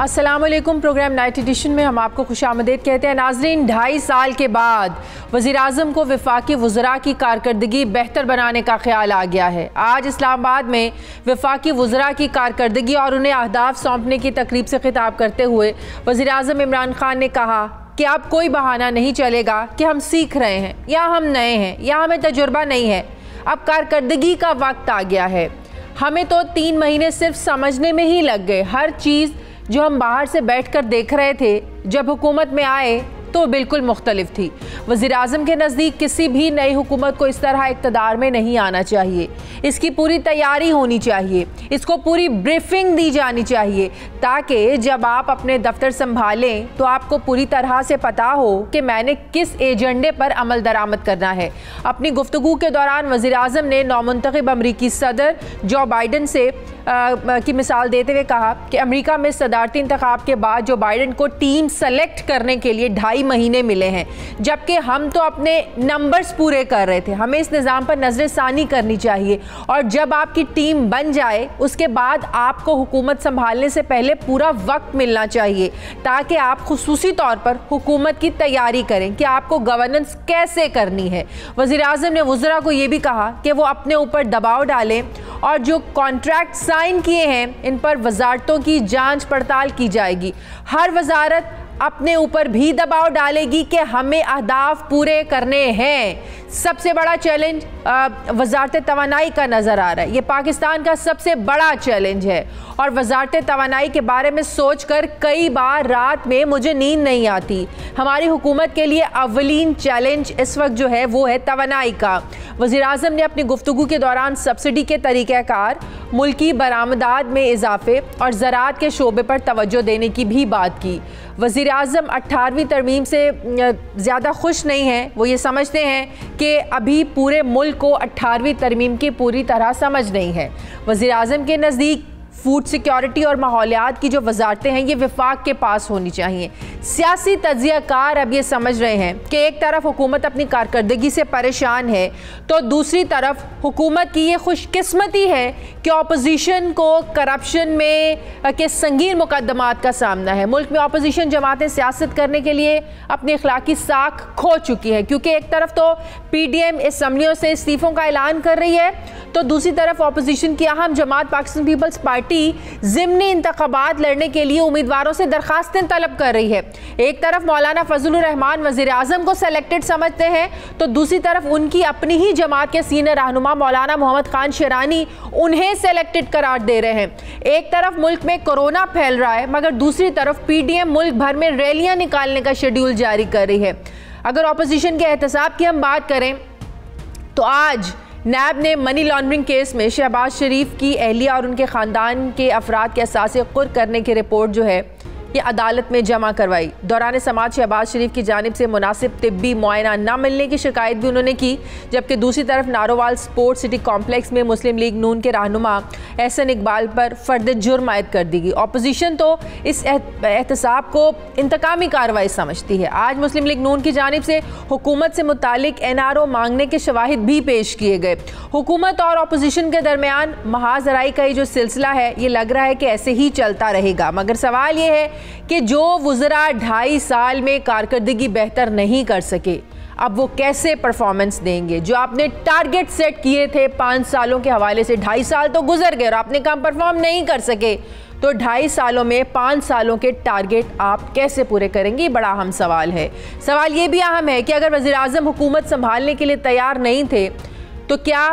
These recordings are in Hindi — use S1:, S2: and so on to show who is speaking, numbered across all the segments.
S1: अस्सलाम वालेकुम। प्रोग्राम नाइट एडिशन में हम आपको खुशामदीद कहते हैं। नाजरीन, 2.5 साल के बाद वज़ीर-ए-आज़म को वफाकी वज़रा की कारकर्दगी बेहतर बनाने का ख्याल आ गया है। आज इस्लामाबाद में वफाकी वज़रा की कारकर्दगी और उन्हें अहदाफ सौंपने की तकरीब से खिताब करते हुए वज़ीर-ए-आज़म इमरान खान ने कहा कि अब कोई बहाना नहीं चलेगा कि हम सीख रहे हैं या हम नए हैं या हमें तजुर्बा नहीं है। अब कारकर्दगी का वक्त आ गया है। हमें तो 3 महीने सिर्फ समझने में ही लग गए। हर चीज़ जो हम बाहर से बैठकर देख रहे थे, जब हुकूमत में आए तो बिल्कुल मुख्तलिफ थी। वज़ीर-ए-आज़म के नज़दीक किसी भी नई हुकूमत को इस तरह इक़्तिदार में नहीं आना चाहिए। इसकी पूरी तैयारी होनी चाहिए, इसको पूरी ब्रीफिंग दी जानी चाहिए, ताकि जब आप अपने दफ्तर संभालें तो आपको पूरी तरह से पता हो कि मैंने किस एजेंडे पर अमल दरामद करना है। अपनी गुफ्तगू के दौरान वज़ीर-ए-आज़म ने नौमुंतखब अमरीकी सदर जो बाइडन से की मिसाल देते हुए कहा कि अमेरिका में सदारती इंतखाब के बाद जो बाइडन को टीम सेलेक्ट करने के लिए 2.5 महीने मिले हैं, जबकि हम तो अपने नंबर्स पूरे कर रहे थे। हमें इस निज़ाम पर नज़रसानी करनी चाहिए और जब आपकी टीम बन जाए उसके बाद आपको हुकूमत संभालने से पहले पूरा वक्त मिलना चाहिए, ताकि आप खुसूसी तौर पर हुकूमत की तैयारी करें कि आपको गवर्नेंस कैसे करनी है। वज़ीर-ए-आज़म ने वज़रा को ये भी कहा कि वो अपने ऊपर दबाव डालें और जो कॉन्ट्रैक्ट साइन किए हैं इन पर वजारतों की जांच पड़ताल की जाएगी। हर वजारत अपने ऊपर भी दबाव डालेगी कि हमें अहदाफ पूरे करने हैं। सबसे बड़ा चैलेंज वजारत तवानाई का नज़र आ रहा है। ये पाकिस्तान का सबसे बड़ा चैलेंज है और वजारत तवानाई के बारे में सोचकर कई बार रात में मुझे नींद नहीं आती। हमारी हुकूमत के लिए अव्वलीन चैलेंज इस वक्त जो है वो है तवानाई का। वज़ीर-ए-आज़म ने अपनी गुफ्तगू के दौरान सब्सिडी के तरीक़ाकार, मुल्की बरामदात में इजाफे और ज़राअत के शोबे पर तवज्जो देने की भी बात की। वज़ीर-ए-आज़म 18वीं तरमीम से ज़्यादा खुश नहीं हैं। वो ये समझते हैं कि अभी पूरे मुल्क को 18वीं तरमीम की पूरी तरह समझ नहीं है। वज़ीर-ए-आज़म के नज़दीक फूड सिक्योरिटी और माहौलियात की जो वजारतें हैं ये वफाक के पास होनी चाहिए। सियासी तज्ज़ियाकार अब ये समझ रहे हैं कि एक तरफ हुकूमत अपनी कारकर्दगी से परेशान है तो दूसरी तरफ हुकूमत की ये खुशकिस्मती है कि अपोजिशन को करप्शन में के संगीन मुकदमात का सामना है। मुल्क में अपोजिशन जमातें सियासत करने के लिए अपनी अखलाकी साख खो चुकी है, क्योंकि एक तरफ तो PDM असम्बलियों से इस्तीफ़ों का ऐलान कर रही है तो दूसरी तरफ अपोजिशन की अहम जमात पाकिस्तान पीपल्स पार्टी ज़िमनी इंतखाबात लड़ने के लिए उम्मीदवारों से दरखास्तें तलब कर रही है। एक तरफ मौलाना फजलुर रहमान वज़ीर-ए-आज़म को सेलेक्टेड समझते हैं तो दूसरी तरफ उनकी अपनी ही जमात के सीनियर रहनुमा मौलाना मोहम्मद खान शेरानी उन्हें सेलेक्टेड करार दे रहे हैं। एक तरफ मुल्क में कोरोना फैल रहा है मगर दूसरी तरफ PDM मुल्क भर में रैलियां निकालने का शेड्यूल जारी कर रही है। अगर अपोजिशन के एहतसाब की हम बात करें तो आज नैब ने मनी लॉन्ड्रिंग केस में शहबाज शरीफ की अहलिया और उनके ख़ानदान के अफराद के असासे कुर्क करने की रिपोर्ट जो है ये अदालत में जमा करवाई। दौरान समात शहबाज शरीफ की जानिब से मुनासिब तिब्बी मुआयना न मिलने की शिकायत भी उन्होंने की, जबकि दूसरी तरफ नारोवाल स्पोर्ट्स सिटी कॉम्प्लेक्स में मुस्लिम लीग नून के रहनुमा एहसन इकबाल पर फ़र्द जुर्म आयद कर दी गई। अपोजिशन तो इस एहतसाब को इंतकामी कार्रवाई समझती है। आज मुस्लिम लीग नून की जानिब से हुकूमत से मुतालिक NRO मांगने के शवाहिद भी पेश किए गए। हुकूमत और अपोजिशन के दरमियान महाजराई का ये जो सिलसिला है ये लग रहा है कि ऐसे ही चलता रहेगा, मगर सवाल ये है कि जो वज़रा 2.5 साल में कारकर्दगी बेहतर नहीं कर सके अब वो कैसे परफॉर्मेंस देंगे। जो आपने टारगेट सेट किए थे 5 सालों के हवाले से, 2.5 साल तो गुजर गए और आपने काम परफॉर्म नहीं कर सके, तो 2.5 सालों में 5 सालों के टारगेट आप कैसे पूरे करेंगे, बड़ा अहम सवाल है। सवाल ये भी अहम है कि अगर वज़ीर-ए-आज़म हुकूमत संभालने के लिए तैयार नहीं थे तो क्या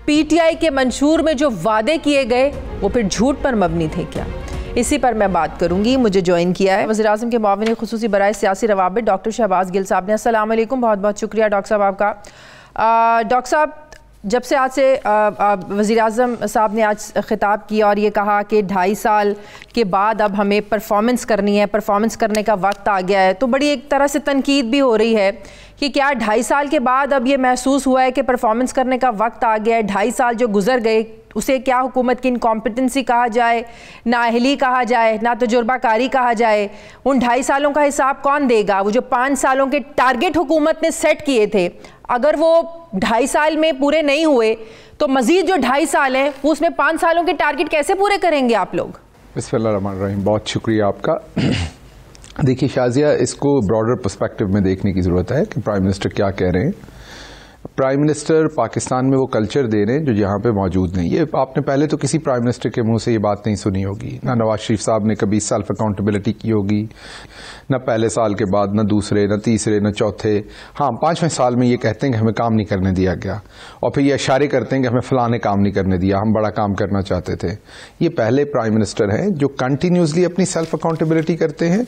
S1: PTI के मंशूर में जो वादे किए गए वो फिर झूठ पर मबनी थे क्या? इसी पर मैं बात करूंगी। मुझे ज्वाइन किया है वज़ीर-ए-आज़म के मुआविन खुसूसी बराए सियासी रवाबित डॉक्टर शहबाज गिल साहब ने। अस्सलाम वालेकुम, बहुत बहुत शुक्रिया डॉक्टर साहब आपका। डॉक्टर साहब, जब से आज से वज़ीर-ए-आज़म साहब ने आज ख़िताब किया और ये कहा कि 2.5 साल के बाद अब हमें परफॉर्मेंस करनी है, परफॉर्मेंस करने का वक्त आ गया है, तो बड़ी एक तरह से तनकीद भी हो रही है कि क्या 2.5 साल के बाद अब ये महसूस हुआ है कि परफॉर्मेंस करने का वक्त आ गया है। 2.5 साल जो गुजर गए उसे क्या हुकूमत की इनकॉम्पिटेंसी कहा जाए, नाअहली कहा जाए, ना तजुर्बाकारी कहा जाए। उन 2.5 सालों का हिसाब कौन देगा? वो जो 5 सालों के टारगेट हुकूमत ने सेट किए थे, अगर वो 2.5 साल में पूरे नहीं हुए तो मज़ीद जो 2.5 साल हैं उसमें 5 सालों के टारगेट कैसे पूरे करेंगे आप लोग?
S2: बिस्मिल्लाहिर्रहमानिर्रहीम, बहुत शुक्रिया आपका। देखिए शाजिया, इसको ब्रॉडर पर्सपेक्टिव में देखने की ज़रूरत है कि प्राइम मिनिस्टर क्या कह रहे हैं। प्राइम मिनिस्टर पाकिस्तान में वो कल्चर दे रहे हैं जो यहाँ पे मौजूद नहीं। ये आपने पहले तो किसी प्राइम मिनिस्टर के मुंह से ये बात नहीं सुनी होगी। ना नवाज शरीफ साहब ने कभी सेल्फ अकाउंटेबिलिटी की होगी, ना पहले साल के बाद, ना दूसरे, ना तीसरे, ना चौथे। हाँ, 5वें साल में ये कहते हैं कि हमें काम नहीं करने दिया गया, और फिर ये इशारे करते हैं कि हमें फलाने काम नहीं करने दिया, हम बड़ा काम करना चाहते थे। ये पहले प्राइम मिनिस्टर हैं जो कंटिन्यूसली अपनी सेल्फ अकाउंटेबिलिटी करते हैं।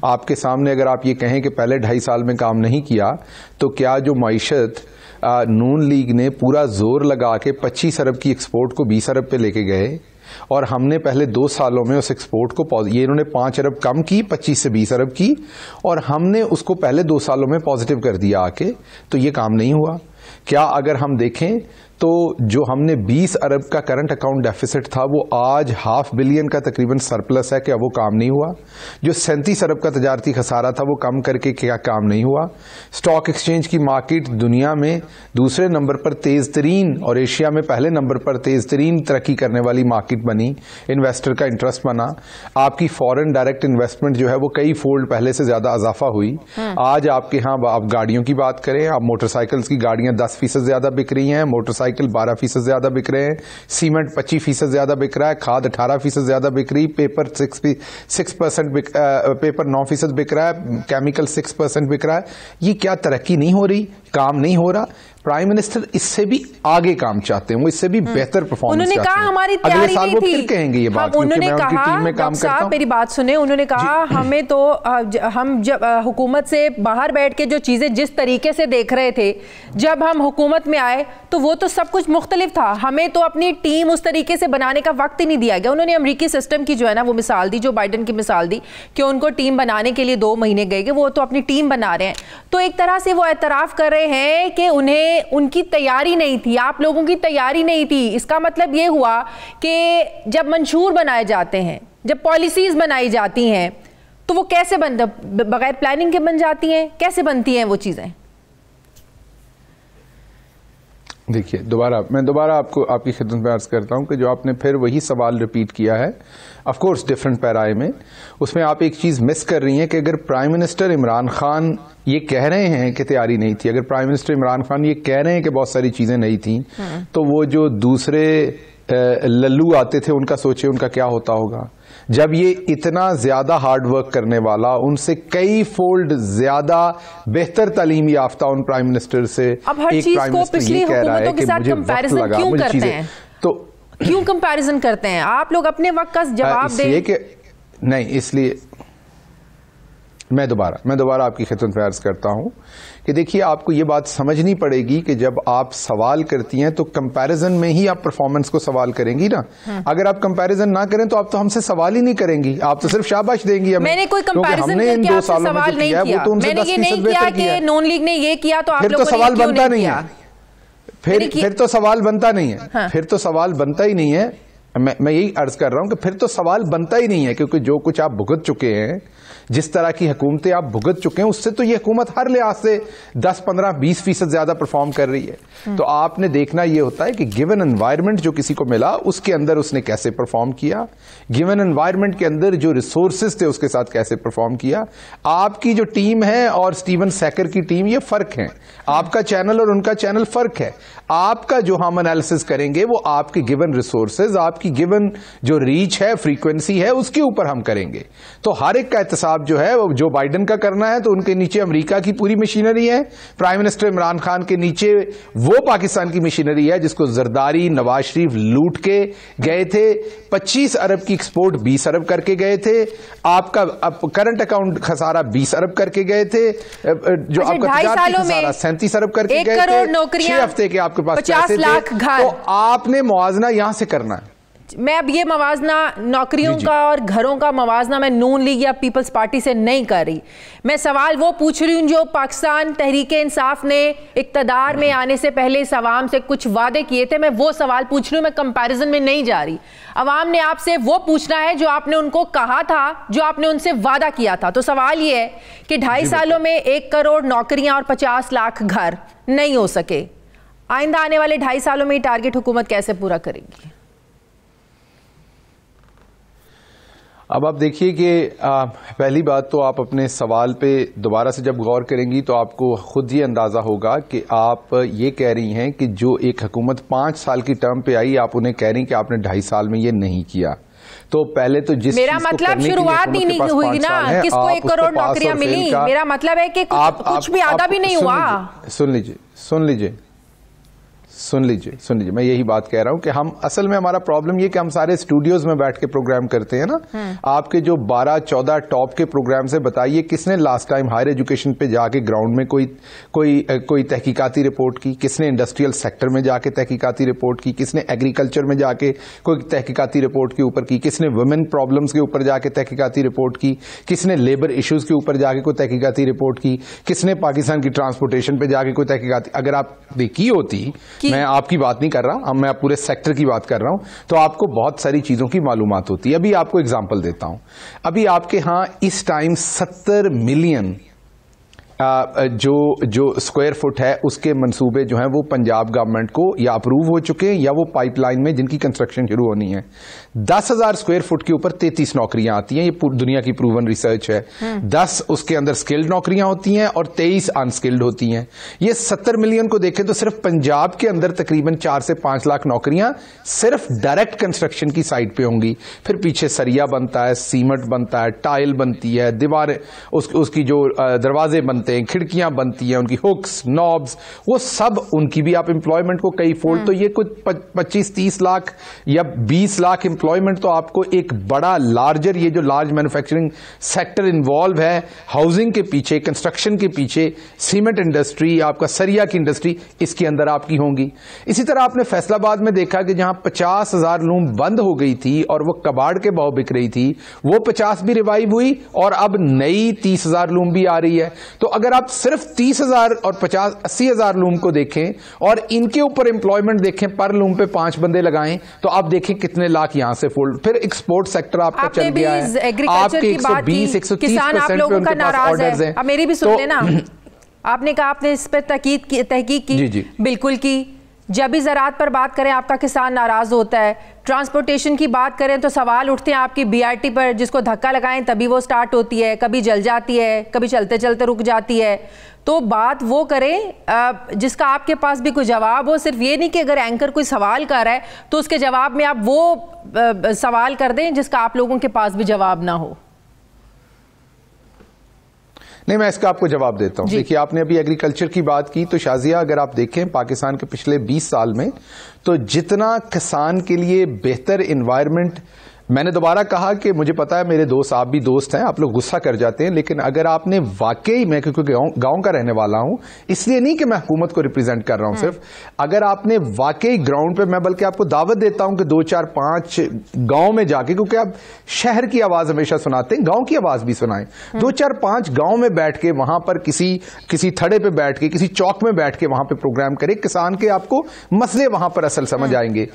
S2: आपके सामने अगर आप ये कहें कि पहले 2.5 साल में काम नहीं किया, तो क्या जो मईशत नून लीग ने पूरा जोर लगा के 25 अरब की एक्सपोर्ट को 20 अरब पे लेके गए, और हमने पहले 2 सालों में उस एक्सपोर्ट को, ये इन्होंने 5 अरब कम की, 25 से 20 अरब की, और हमने उसको पहले 2 सालों में पॉजिटिव कर दिया आके, तो ये काम नहीं हुआ। क्या अगर हम देखें तो जो हमने 20 अरब का करंट अकाउंट डेफिसिट था वो आज $500 मिलियन का तकरीबन सरप्लस है, क्या वो काम नहीं हुआ? जो 37 अरब का तजारती खसारा था वो कम करके क्या काम नहीं हुआ? स्टॉक एक्सचेंज की मार्केट दुनिया में दूसरे नंबर पर तेज तरीन और एशिया में पहले नंबर पर तेज तरीन तरक्की करने वाली मार्केट बनी, इन्वेस्टर का इंटरेस्ट बना। आपकी फॉरेन डायरेक्ट इन्वेस्टमेंट जो है वो कई फोल्ड पहले से ज्यादा इजाफा हुई। आज आपके यहाँ आप गाड़ियों की बात करें, आप मोटरसाइकिल्स की गाड़ियां 10% ज्यादा बिक रही हैं, मोटरसाइकिल 12% ज्यादा बिक रहे हैं, सीमेंट 25% ज्यादा बिक रहा है, खाद 18% ज्यादा बिक रही, पेपर 6% पेपर 9% बिक रहा है, केमिकल 6% बिक रहा है। ये क्या तरक्की नहीं हो रही? काम नहीं हो रहा? प्राइम मिनिस्टर इससे भी आगे काम चाहते हैं, वो इससे भी बेहतर परफॉर्मेंस चाहते हैं।
S1: उन्होंने कहा हमारी तैयारी नहीं थी।
S2: फिर कहेंगे ये बात,
S1: उन्होंने कहा, मेरी बात सुने, उन्होंने कहा हमें तो हम जब हुकूमत से बाहर बैठ के जो चीजें जिस तरीके से देख रहे थे, जब हम हुकूमत में आए तो वो तो सब कुछ मुख्तलिफ था। हमें तो अपनी टीम उस तरीके से बनाने का वक्त ही नहीं दिया गया। उन्होंने अमरीकी सिस्टम की जो है ना वो मिसाल दी, जो बाइडन की मिसाल दी कि उनको टीम बनाने के लिए 2 महीने गए, वो तो अपनी टीम बना रहे हैं। तो एक तरह से वो एतराफ कर रहे हैं कि उनकी तैयारी नहीं थी, आप लोगों की तैयारी नहीं थी। इसका मतलब ये हुआ कि जब मंशूर बनाए जाते हैं, जब पॉलिसीज बनाई जाती हैं, तो वो कैसे बगैर प्लानिंग के बन जाती हैं? कैसे बनती हैं वो चीजें?
S2: देखिए, मैं दोबारा आपको आपकी खिदमत में अर्ज करता हूं कि जो आपने फिर वही सवाल रिपीट किया है, ऑफ कोर्स डिफरेंट पैराए में, उसमें आप एक चीज मिस कर रही हैं कि अगर प्राइम मिनिस्टर इमरान खान ये कह रहे हैं कि तैयारी नहीं थी, अगर प्राइम मिनिस्टर इमरान खान ये कह रहे हैं कि बहुत सारी चीजें नहीं थी, तो वो जो दूसरे लल्लू आते थे उनका सोचे उनका क्या होता होगा। जब ये इतना ज्यादा हार्ड वर्क करने वाला, उनसे कई फोल्ड ज्यादा बेहतर तालीम याफ्ता उन प्राइम मिनिस्टर से एक प्राइम मिनिस्टर ये कह रहा है कि मुझे वक्त लगा, मुझे चीजें, तो
S1: क्यों कंपैरिजन करते हैं? आप लोग अपने वक्त का जवाब दें।
S2: नहीं, इसलिए मैं दोबारा आपकी खिदमत में अर्ज करता हूं कि देखिए, आपको ये बात समझनी पड़ेगी कि जब आप सवाल करती हैं तो कंपैरिजन में ही आप परफॉर्मेंस को सवाल करेंगी ना। अगर आप कंपैरिजन ना करें तो आप तो हमसे सवाल ही नहीं करेंगी, आप तो सिर्फ शाबाश देंगी हमें।
S1: मैंने कोई कंपैरिजन करके आपसे सवाल नहीं किया, मैंने ये नहीं किया कि नून लीग ने ये किया तो आप लोगों ने
S2: सवाल बनता नहीं है। फिर तो सवाल बनता नहीं है, फिर तो सवाल बनता ही नहीं है। मैं यही अर्ज कर रहा हूं कि फिर तो सवाल बनता ही नहीं है, क्योंकि जो कुछ आप भुगत चुके हैं, जिस तरह की हुकूमतें आप भुगत चुके हैं, उससे तो ये हुकूमत हर लिहाज से 10, 15, 20% ज्यादा परफॉर्म कर रही है। तो आपने देखना ये होता है कि गिवन एनवायरनमेंट जो किसी को मिला उसके अंदर उसने कैसे परफॉर्म किया, गिवन एनवायरनमेंट के अंदर जो रिसोर्सेज थे उसके साथ कैसे परफॉर्म किया। आपकी जो टीम है और स्टीवन सैकर की टीम, ये फर्क है। आपका चैनल और उनका चैनल फर्क है। आपका जो हम एनालिसिस करेंगे वो आपके गिवन रिसोर्सेज, आपकी गिवन जो रीच है, फ्रीक्वेंसी है, उसके ऊपर हम करेंगे। तो हर एक का एहतसाब जो है वो जो बाइडन का करना है, तो उनके नीचे अमेरिका की पूरी मशीनरी है, प्राइम मिनिस्टर इमरान खान के नीचे वो पाकिस्तान की मशीनरी है जिसको जरदारी, नवाज शरीफ लूट के गए थे। 25 अरब की एक्सपोर्ट 20 अरब करके गए थे। आपका करंट अकाउंट खसारा 20 अरब करके गए थे। जो आपका तजारती खसारा 37 अरब करके गए थे। 6 हफ्ते के आपके पास
S1: 50 लाख घर।
S2: तो आपने मुआवजा यहां से करना है।
S1: मैं अब ये मवाजना नौकरियों का और घरों का मवाजना मैं नून लीग या पीपल्स पार्टी से नहीं कर रही। मैं सवाल वो पूछ रही हूँ जो पाकिस्तान तहरीक इंसाफ ने इक्तदार में आने से पहले इस अवाम से कुछ वादे किए थे, मैं वो सवाल पूछ रही हूँ। मैं कंपैरिजन में नहीं जा रही। अवाम ने आपसे वो पूछना है जो आपने उनको कहा था, जो आपने उनसे वादा किया था। तो सवाल ये है कि 2.5 सालों में 1 करोड़ नौकरियां और 50 लाख घर नहीं हो सके। आइंदा आने वाले 2.5 सालों में ये टारगेट हुकूमत कैसे पूरा करेगी?
S2: अब आप देखिए कि पहली बात तो आप अपने सवाल पे दोबारा से जब गौर करेंगी तो आपको खुद ही अंदाजा होगा कि आप ये कह रही हैं कि जो एक हुकूमत 5 साल की टर्म पे आई, आप उन्हें कह रही हैं कि आपने 2.5 साल में ये नहीं किया। तो पहले तो जिस
S1: मेरा मतलब शुरुआत ही नहीं हुई ना, किसको 1 करोड़ नौकरियां मिली, मेरा मतलब है कि कुछ भी आधा भी नहीं हुआ।
S2: सुन लीजिए, मैं यही बात कह रहा हूं कि हम असल में हमारा प्रॉब्लम ये कि हम सारे स्टूडियोज में बैठ के प्रोग्राम करते हैं ना। आपके जो 12-14 टॉप के प्रोग्राम से बताइए किसने लास्ट टाइम हायर एजुकेशन पे जाके ग्राउंड में कोई तहकीकाती रिपोर्ट की, किसने इंडस्ट्रियल सेक्टर में जाके तहकीकाती रिपोर्ट की, किसने एग्रीकल्चर में जाके कोई तहकीकाती रिपोर्ट के ऊपर की, किसने वुमेन प्रॉब्लम्स के ऊपर जाके तहकीकाती रिपोर्ट की, किसने लेबर इश्यूज के ऊपर जाके कोई तहकीकाती रिपोर्ट की, किसने पाकिस्तान की ट्रांसपोर्टेशन पे जाके कोई तहकीकाती, अगर आप देखी होती, मैं आपकी बात नहीं कर रहा, मैं पूरे सेक्टर की बात कर रहा हूं, तो आपको बहुत सारी चीजों की मालूमात होती है। अभी आपको एग्जांपल देता हूं। अभी आपके यहां इस टाइम 70 मिलियन जो स्क्वायर फुट है उसके मंसूबे जो हैं वो पंजाब गवर्नमेंट को या अप्रूव हो चुके हैं या वो पाइपलाइन में जिनकी कंस्ट्रक्शन शुरू होनी है। 10,000 स्क्वायर फुट के ऊपर 33 नौकरियां आती हैं, ये दुनिया की प्रूवन रिसर्च है। 10 उसके अंदर स्किल्ड नौकरियां होती हैं और 23 अनस्किल्ड होती हैं। ये 70 मिलियन को देखें तो सिर्फ पंजाब के अंदर तकरीबन 4 से 5 लाख नौकरियां सिर्फ डायरेक्ट कंस्ट्रक्शन की साइड पे होंगी। फिर पीछे सरिया बनता है, सीमेंट बनता है, टाइल बनती है, दीवारें, उसकी जो दरवाजे बनते हैं, खिड़कियां बनती हैं, उनकी हुक्स, नॉब्स, वो सब उनकी भी आप एम्प्लॉयमेंट को कई फोल्ड, तो ये कुछ 25-30 लाख या 20 लाख एम्प्लॉयमेंट तो आपको एक बड़ा लार्जर, ये जो लार्ज मैन्युफैक्चरिंग सेक्टर इन्वॉल्व है हाउसिंग के पीछे, कंस्ट्रक्शन के पीछे, सीमेंट इंडस्ट्री, आपका सरिया की इंडस्ट्री, इसके अंदर आपकी होंगी। इसी तरह आपने फैसलाबाद में देखा कि जहां 50,000 लूम बंद हो गई थी और वो कबाड़ के भाव बिक रही थी, वो 50 भी रिवाइव हुई और अब नई 30,000 लूम भी आ रही है। तो अगर आप सिर्फ 30,000 और 80,000 लूम को देखें और इनके ऊपर एम्प्लॉयमेंट देखें, पर लूम पे 5 बंदे लगाएं, तो आप देखें कितने लाख यहां से फोल्ड। फिर एक्सपोर्ट सेक्टर आपका चल गया है, आपके 120-130% पे उनके पास ऑर्डर्स हैं।
S1: अब मेरी भी सुन लेना, आपने कहा आपने इस पर तहकीक की, जी। बिल्कुल की। जब भी ज़राअत पर बात करें आपका किसान नाराज होता है, ट्रांसपोर्टेशन की बात करें तो सवाल उठते हैं आपकी बीआरटी पर, जिसको धक्का लगाएं तभी वो स्टार्ट होती है, कभी जल जाती है, कभी चलते चलते रुक जाती है। तो बात वो करें जिसका आपके पास भी कोई जवाब हो, सिर्फ ये नहीं कि अगर एंकर कोई सवाल कर रहा है तो उसके जवाब में आप वो सवाल कर दें जिसका आप लोगों के पास भी जवाब ना हो।
S2: नहीं, मैं इसका आपको जवाब देता हूं। देखिए, आपने अभी एग्रीकल्चर की बात की, तो शाजिया अगर आप देखें पाकिस्तान के पिछले 20 साल में, तो जितना किसान के लिए बेहतर एनवायरनमेंट, मैंने दोबारा कहा कि मुझे पता है मेरे दोस्त, आप भी दोस्त हैं, आप लोग गुस्सा कर जाते हैं, लेकिन अगर आपने वाकई, मैं क्योंकि गांव का रहने वाला हूं, इसलिए नहीं कि मैं हुकूमत को रिप्रेजेंट कर रहा हूं सिर्फ, अगर आपने वाकई ग्राउंड पे, मैं बल्कि आपको दावत देता हूं कि 2-4-5 गांव में जाके, क्योंकि आप शहर की आवाज हमेशा सुनाते हैं, गांव की आवाज भी सुनाएं। 2-4-5 गांव में बैठ के, वहां पर किसी थड़े पे बैठ के, किसी चौक में बैठ के वहां पे प्रोग्राम करें, किसान के आपको मसले वहां पर असल समझ आएंगे।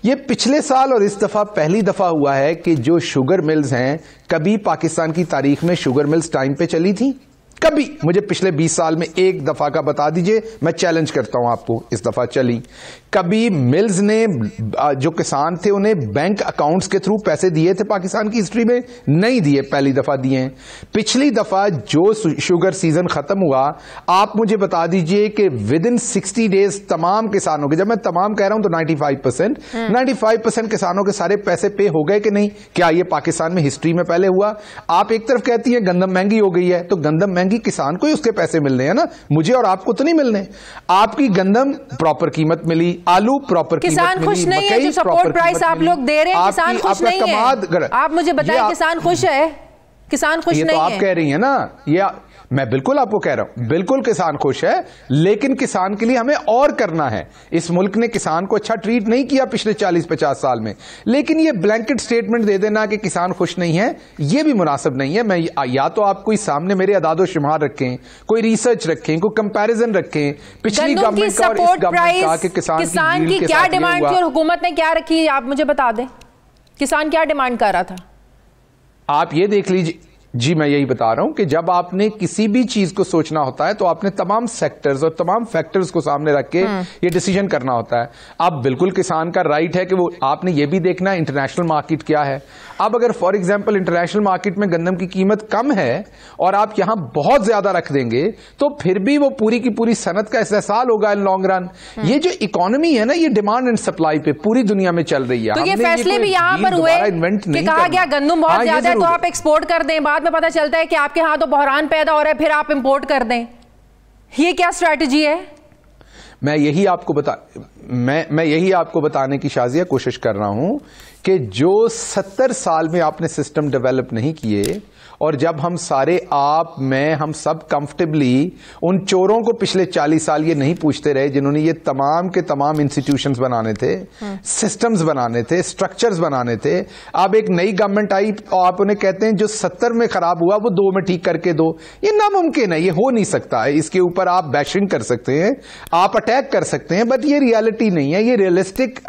S2: ये पिछले साल और इस दफा पहली दफा हुआ है कि जो शुगर मिल्स हैं, कभी पाकिस्तान की तारीख में शुगर मिल्स टाइम पे चली थी? कभी मुझे पिछले 20 साल में एक दफा का बता दीजिए, मैं चैलेंज करता हूं आपको, इस दफा चली? कभी मिल्स ने, जो किसान थे उन्हें बैंक अकाउंट्स के थ्रू पैसे दिए थे पाकिस्तान की हिस्ट्री में? नहीं दिए, पहली दफा दिए हैं। पिछली दफा जो शुगर सीजन खत्म हुआ, आप मुझे बता दीजिए कि विद इन 60 डेज तमाम किसानों के, जब मैं तमाम कह रहा हूं तो 95% किसानों के सारे पैसे पे हो गए कि नहीं? क्या ये पाकिस्तान में हिस्ट्री में पहले हुआ? आप एक तरफ कहती है गंदम महंगी हो गई है, तो गंदम महंगी किसान को ही उसके पैसे मिलने हैं ना, मुझे और आपको तो नहीं मिलने। आपकी गंदम प्रॉपर कीमत मिली, आलू प्रॉपर कीमत मिली,
S1: किसान खुश नहीं है जो सपोर्ट प्राइस आप लोग दे रहे हैं, किसान खुश नहीं है। आप मुझे बताइए किसान खुश है? किसान खुश नहीं है।
S2: ये तो आप कह रही हैं ना, ये मैं बिल्कुल आपको कह रहा हूं, बिल्कुल किसान खुश है, लेकिन किसान के लिए हमें और करना है। इस मुल्क ने किसान को अच्छा ट्रीट नहीं किया पिछले 40-50 साल में, लेकिन ये ब्लैंकेट स्टेटमेंट दे देना कि किसान खुश नहीं है, ये भी मुनासिब नहीं है। मैं या तो आप कोई सामने मेरे अदादो शुमार रखें, कोई रिसर्च रखें, कोई कंपैरिजन रखें पिछली गवर्नमेंट का और इस गवर्नमेंट का, कि किसान की
S1: क्या डिमांड थी और हुकूमत ने क्या रखी, आप मुझे बता दें। किसान क्या डिमांड कर रहा था?
S2: आप ये देख लीजिए, जी मैं यही बता रहा हूं कि जब आपने किसी भी चीज को सोचना होता है तो आपने तमाम सेक्टर्स और तमाम फैक्टर्स को सामने रख के ये डिसीजन करना होता है। अब बिल्कुल किसान का राइट है कि वो आपने ये भी देखना इंटरनेशनल मार्केट क्या है। अब अगर फॉर एग्जांपल इंटरनेशनल मार्केट में गंदम की कीमत कम है और आप यहां बहुत ज्यादा रख देंगे तो फिर भी वो पूरी की पूरी सनत का इस्तेसाल होगा इन लॉन्ग रन। ये जो इकोनॉमी है ना, ये डिमांड एंड सप्लाई पे पूरी दुनिया में चल रही है।
S1: तो ये फैसले भी यहाँ पर हुए कि कहा गया गंदम बहुत ज्यादा है तो आप एक्सपोर्ट कर दें, बाद में पता चलता है कि आपके यहां तो बहरान पैदा हो रहा है फिर आप इंपोर्ट कर दें। ये क्या स्ट्रैटेजी है?
S2: मैं यही आपको बताने की शाजिया कोशिश कर रहा हूं कि जो 70 साल में आपने सिस्टम डेवलप नहीं किए और जब हम सारे हम सब कंफर्टेबली उन चोरों को पिछले 40 साल ये नहीं पूछते रहे जिन्होंने ये तमाम के तमाम इंस्टीट्यूशंस बनाने थे, सिस्टम्स बनाने थे, स्ट्रक्चर्स बनाने थे। अब एक नई गवर्नमेंट आई और आप उन्हें कहते हैं जो 70 में खराब हुआ वो 2 में ठीक करके दो। ये नामुमकिन है, ये हो नहीं सकता है। इसके ऊपर आप बैशिंग कर सकते हैं, आप अटैक कर सकते हैं, बट ये रियलिटी नहीं है, ये रियलिस्टिक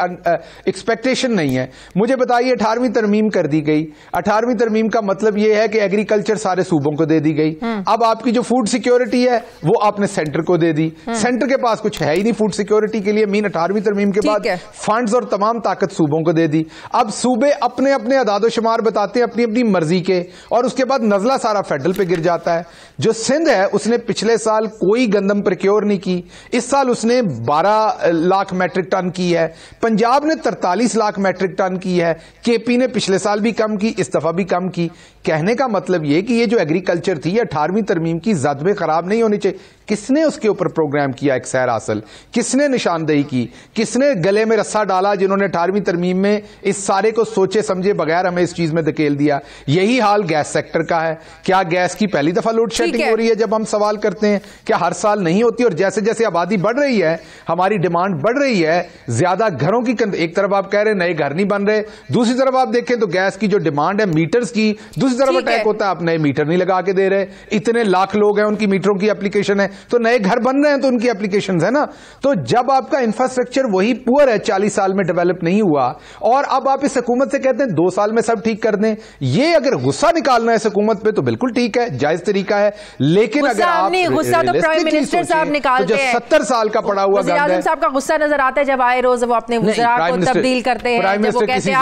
S2: एक्सपेक्टेशन नहीं है। मुझे बताइए 18वीं तरमीम कर दी गई। 18वीं तरमीम का मतलब यह है कि एग्रीकल्चर सारे सूबों को दे दी गई। अब आपकी जो फूड सिक्योरिटी है वो आपने सेंटर को दे दी। सेंटर के पास कुछ है ही नहीं फूड सिक्योरिटी के लिए। 18वीं तरमीम के बाद फंड्स और तमाम ताकत सूबों को दे दी। अब सूबे अपने अपने अदादोशुमार बताते हैं अपनी अपनी मर्जी के, और उसके बाद नजला सारा फेडरल पे गिर जाता है। जो सिंध है उसने पिछले साल कोई गंदम प्रोक्योर नहीं की, इस साल उसने 12 लाख मैट्रिक टन की है। पंजाब ने 43 लाख मैट्रिक टन की है। केपी ने पिछले साल भी कम की, इस दफा भी कम की। कहने का मतलब यह कि ये जो एग्रीकल्चर थी 18वीं तरमीम की जद में खराब नहीं होनी चाहिए। किसने उसके ऊपर प्रोग्राम किया एक सैर हासिल, किसने निशानदेही की, किसने गले में रस्सा डाला जिन्होंने 18वीं तरमीम में इस सारे को सोचे समझे बगैर हमें इस चीज में धकेल दिया। यही हाल गैस सेक्टर का है। क्या गैस की पहली दफा लोड शेडिंग हो रही है? जब हम सवाल करते हैं क्या हर साल नहीं होती? और जैसे जैसे आबादी बढ़ रही है, हमारी डिमांड बढ़ रही है, ज्यादा घरों की एक तरफ आप कह रहे नए घर नहीं बन रहे, दूसरी तरफ आप देखें तो गैस की जो डिमांड है मीटर्स की, दूसरी तरफ अटैक होता है आप नए मीटर नहीं लगा के दे रहे। इतने लाख लोग हैं उनकी मीटरों की एप्लीकेशन है, तो नए घर बन रहे हैं तो उनकी एप्लीकेशन है ना। तो जब आपका इंफ्रास्ट्रक्चर वही पुअर है, 40 साल में डेवलप नहीं हुआ, और अब आप इस हुकूमत से कहते हैं 2 साल में सब ठीक कर दें। ये अगर गुस्सा निकालना है इस हुकूमत पे तो बिल्कुल ठीक है, जायज तरीका है। लेकिन अगर आप
S1: गुस्सा तो प्राइम मिनिस्टर साहब निकालते हैं,
S2: 70 साल का पड़ा हुआ
S1: वज़ीर आज़म साहब का गुस्सा नजर आता है जब आए रोज वो अपने वज़ीरा को तब्दील करते हैं, जब वो कहते हैं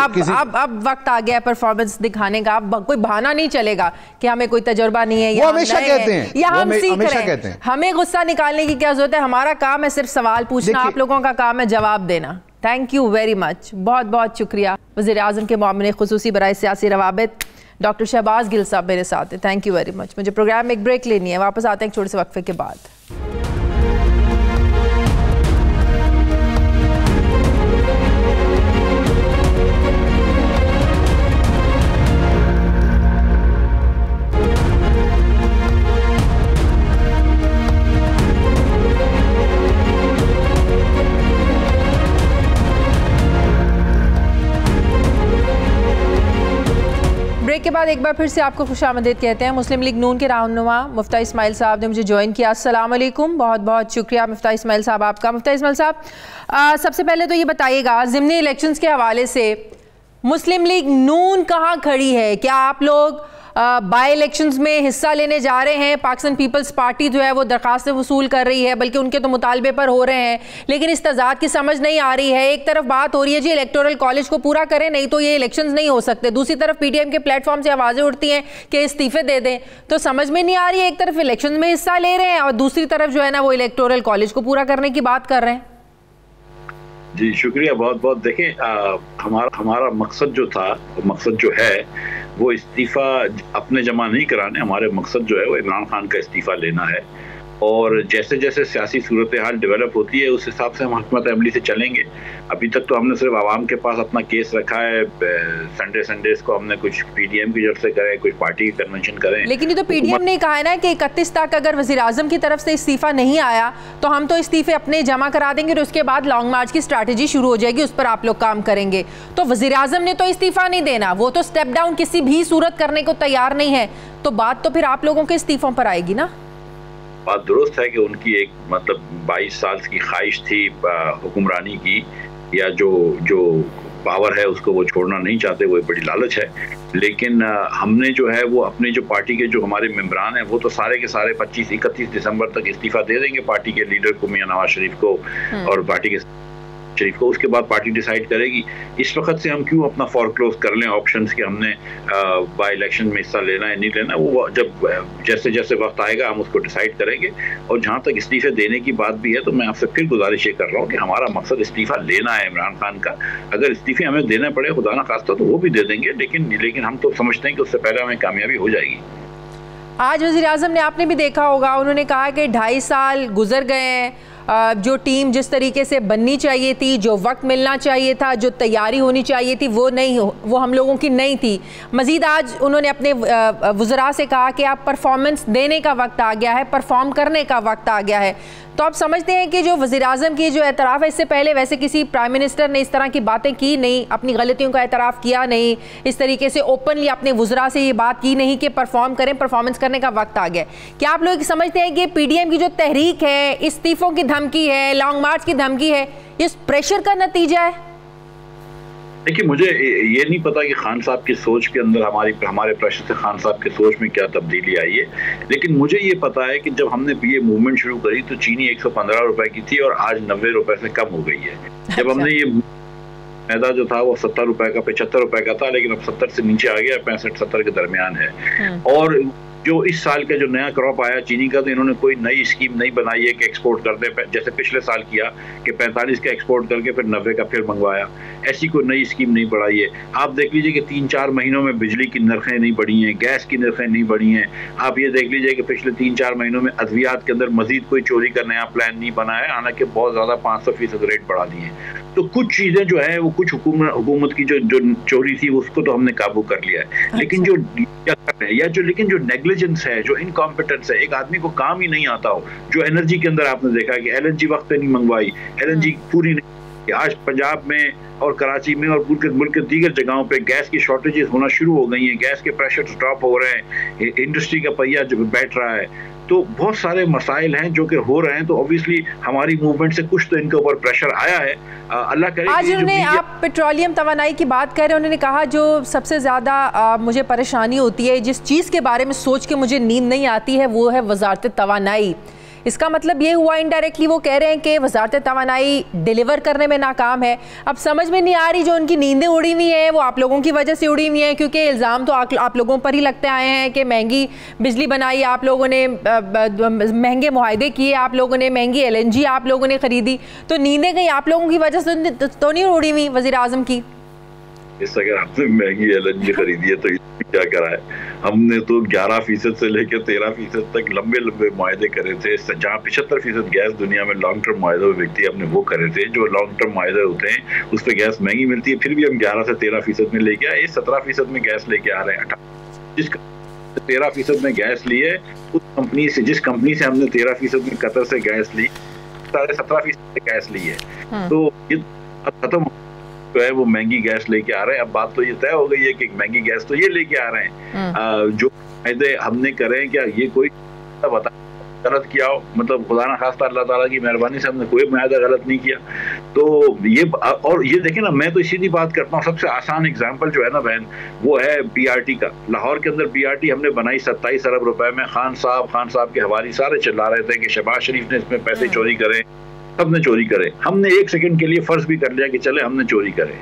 S1: अब वक्त आ गया परफॉर्मेंस दिखाने का, अब कोई बहाना नहीं चलेगा कि हमें कोई तजुर्बा नहीं है,
S2: वो हमेशा कहते हैं,
S1: या हम सीख रहे हैं। हमें गुस्सा निकालने की क्या जरूरत है? हमारा काम है सिर्फ सवाल पूछना, आप लोगों का काम है जवाब देना। थैंक यू वेरी मच, बहुत बहुत शुक्रिया। वज़ीर आज़म के मामले खुसूसी बराए सियासी रवाबित डॉक्टर शहबाज गिल साहब मेरे साथ हैं। Thank you very much. मुझे प्रोग्राम में एक ब्रेक लेनी है, वापस आते हैं एक छोटे से वक्फे के बाद। ब्रेक के बाद एक बार फिर से आपको खुशामदीद कहते हैं। मुस्लिम लीग नून के रहनुमा मुफ्ती इस्माइल साहब ने मुझे ज्वाइन किया। अस्सलाम वालेकुम, बहुत बहुत शुक्रिया मुफ्ती इस्माइल साहब आपका। मुफ्ती इस्माइल साहब, सबसे पहले तो ये बताइएगा ज़िमनी इलेक्शंस के हवाले से मुस्लिम लीग नून कहाँ खड़ी है? क्या आप लोग बाई इलेक्शंस में हिस्सा लेने जा रहे हैं? पाकिस्तान पीपल्स पार्टी जो है वो दरखास्तें वसूल कर रही है, बल्कि उनके तो मुतालबे पर हो रहे हैं, लेकिन इस तजाद की समझ नहीं आ रही है। एक तरफ बात हो रही है जी इलेक्टोरल कॉलेज को पूरा करें नहीं तो ये इलेक्शंस नहीं हो सकते, दूसरी तरफ पीटीएम के प्लेटफॉर्म से आवाज़ें उठती हैं कि इस्तीफे दे दें। तो समझ में नहीं आ रही है, एक तरफ इलेक्शन में हिस्सा ले रहे हैं और दूसरी तरफ जो है ना वो इलेक्टोरल कॉलेज को पूरा करने की बात कर रहे हैं।
S3: जी शुक्रिया, बहुत बहुत। देखें, हमारा मकसद जो था, मकसद जो है वो इस्तीफ़ा अपने जमा नहीं कराने, हमारे मकसद जो है वो इमरान खान का इस्तीफ़ा लेना है। और जैसे जैसे सियासी सूरत हाल डेवलप होती है उस हिसाब से हम हुकूमत अमली से चलेंगे। अभी तक तो हमने सिर्फ आवाम के पास अपना केस रखा है, संडेज को हमने कुछ पीडीएम की तरफ से करें, कुछ पार्टी की कन्वेंशन करें।
S1: लेकिन ये तो पीडीएम ने कहा है ना कि 31 तक अगर वज़ीर आज़म की तरफ से इस्तीफ़ा नहीं आया तो हम तो इस्तीफ़े अपने जमा करा देंगे और उसके बाद लॉन्ग मार्च की स्ट्रैटेजी शुरू हो जाएगी, उस पर आप लोग काम करेंगे। तो वज़ीर आज़म ने तो इस्तीफ़ा नहीं देना, वो तो स्टेप डाउन किसी भी सूरत करने को तैयार नहीं है, तो बात तो फिर आप लोगों के इस्तीफ़ों पर आएगी ना।
S3: बात दुरुस्त है कि उनकी एक मतलब 22 साल की ख्वाहिश थी हुक्मरानी की, या जो पावर है उसको वो छोड़ना नहीं चाहते, वो एक बड़ी लालच है। लेकिन हमने जो है वो अपने जो पार्टी के जो हमारे मेंबरान हैं वो तो सारे के सारे 25-31 दिसंबर तक इस्तीफा दे देंगे पार्टी के लीडर को, मियां नवाज शरीफ को और पार्टी के शरीफ को। उसके बाद पार्टी डिसाइड करेगी। इस वक्त से हम क्यों अपना फॉरक्लोज कर लें ऑप्शंस के हमने बाय इलेक्शन में हिस्सा लेना है नहीं लेना, वो जब जैसे जैसे वक्त आएगा हम उसको डिसाइड करेंगे। और जहां तक इस्तीफे देने की बात भी है तो मैं आपसे फिर गुजारिश ये कर रहा हूँ कि हमारा मकसद इस्तीफा लेना है इमरान खान का। अगर इस्तीफे हमें देने पड़े खुदा ना खास्ता तो वो भी दे देंगे, लेकिन हम तो समझते हैं कि उससे पहले हमें कामयाबी हो जाएगी।
S1: आज वज़ीर आज़म ने, आपने भी देखा होगा, उन्होंने कहा कि 2.5 साल गुजर गए हैं, जो टीम जिस तरीके से बननी चाहिए थी, जो वक्त मिलना चाहिए था, जो तैयारी होनी चाहिए थी, वो हम लोगों की नहीं थी। मज़ीद आज उन्होंने अपने वज़रा से कहा कि आप परफॉर्मेंस देने का वक्त आ गया है, परफॉर्म करने का वक्त आ गया है। तो आप समझते हैं कि जो वज़ीर आज़म की जो एतराफ़ है, इससे पहले वैसे किसी प्राइम मिनिस्टर ने इस तरह की बातें की नहीं, अपनी गलतियों का एतराफ़ किया नहीं, इस तरीके से ओपनली अपने वज़रा से ये बात की नहीं कि परफॉर्म करें, परफॉर्मेंस करने का वक्त आ गया। क्या आप लोग समझते हैं कि PDM की जो तहरीक है, इस्तीफ़ों की धमकी है, लॉन्ग मार्च की धमकी है, ये प्रेशर का नतीजा है?
S3: देखिए, मुझे ये नहीं पता कि खान साहब की सोच के अंदर हमारे प्रेशर से खान साहब की सोच में क्या तब्दीली आई है, लेकिन मुझे ये पता है कि जब हमने ये मूवमेंट शुरू करी तो चीनी 115 रुपए की थी और आज 90 रुपए से कम हो गई है। जब हमने ये मैदा जो था वो 70 रुपए का 75 रुपए का था, लेकिन अब 70 से नीचे आ गया, 65-70 के दरमियान है। और जो इस साल का जो नया क्रॉप आया चीनी का, तो इन्होंने कोई नई स्कीम नहीं बनाई है कि एक्सपोर्ट कर दे, जैसे पिछले साल किया कि 45 का एक्सपोर्ट करके फिर 90 का फिर मंगवाया। ऐसी कोई नई स्कीम नहीं बढ़ाई है। आप देख लीजिए कि 3-4 महीनों में बिजली की नरखें नहीं बढ़ी हैं, गैस की नरखें नहीं बढ़ी हैं। आप ये देख लीजिए कि पिछले 3-4 महीनों में अद्वियात के अंदर मजीद कोई चोरी का नया प्लान नहीं बना है, हालांकि बहुत ज़्यादा 500% रेट बढ़ा दिए हैं। तो कुछ चीज़ें जो है वो कुछ हुकूमत की जो चोरी थी उसको तो हमने काबू कर लिया है, लेकिन जो लेकिन जो नेग्लिजेंस है, जो इनकॉम्पिटेंस है, एक आदमी को काम ही नहीं आता हो, जो एनर्जी के अंदर आपने देखा कि LNG वक्त पे नहीं मंगवाई, LNG पूरी नहीं, आज पंजाब में और कराची में और मुल्क के दीगर जगहों पे गैस की शॉर्टेजेस होना शुरू हो गई हैं, गैस के प्रेशर ड्रॉप हो रहे हैं, इंडस्ट्री का पहिया जो बैठ रहा है। तो बहुत सारे मसाइल हैं जो कि हो रहे हैं, तो ऑब्वियसली हमारी मूवमेंट से कुछ तो इनके ऊपर प्रेशर आया है। अल्लाह करे।
S1: आज उन्होंने, आप पेट्रोलियम तवानाई की बात कर रहे हैं, उन्होंने कहा जो सबसे ज़्यादा मुझे परेशानी होती है, जिस चीज़ के बारे में सोच के मुझे नींद नहीं आती है, वो है वजारत तवानाई। इसका मतलब ये हुआ इनडायरेक्टली वो कह रहे हैं कि वजारत तवानाई डिलीवर करने में नाकाम है। अब समझ में नहीं आ रही, जो उनकी नींदें उड़ी हुई हैं वो आप लोगों की वजह से उड़ी हुई हैं, क्योंकि इल्ज़ाम तो आप लोगों पर ही लगते आए हैं कि महंगी बिजली बनाई आप लोगों ने, महंगे मुआहदे किए आप लोगों ने, महंगी LNG आप लोगों ने ख़रीदी, तो नींदें कहीं आप लोगों की वजह से तो नहीं उड़ी हुई वज़ीर आज़म की?
S3: इस अगर हमने महंगी LNG खरीदी है तो क्या करा है, हमने तो 11% से लेकर 13% तक लंबे लंबे मुआहदे करे थे। जहाँ 75% गैस दुनिया में लॉन्ग टर्म मुआहदे में बिकती है, हमने वो करे थे। जो लॉन्ग टर्म मुआहदे होते हैं उस पर गैस महंगी मिलती है, फिर भी हम 11 से 13% में लेके आए, 17% में गैस लेके आ रहे हैं। 13% में गैस ली है उस कंपनी से, जिस कंपनी से हमने 13% में कतर से गैस ली, 17% से गैस ली है। तो ये खत्म जो है वो महंगी गैस लेके आ रहे हैं। अब बात तो ये तय हो गई है कि महंगी गैस तो ये लेके आ रहे हैं। जो फायदे हमने करे क्या ये कोई बता गलत किया हो, मतलब खुदा ना खास्ता अल्लाह ताला की मेहरबानी से हमने कोई मुआहदा गलत नहीं किया। तो ये और ये देखें ना, मैं तो सीधी बात करता हूँ, सबसे आसान एग्जांपल जो है ना बहन, वो है BRT का। लाहौर के अंदर BRT हमने बनाई 27 अरब रुपए में। खान साहब के हवाली सारे चिल्ला रहे थे कि शहबाज शरीफ ने इसमें पैसे चोरी करे, सबने चोरी करे। हमने 1 सेकंड के लिए फर्ज भी कर लिया कि चले हमने चोरी करे।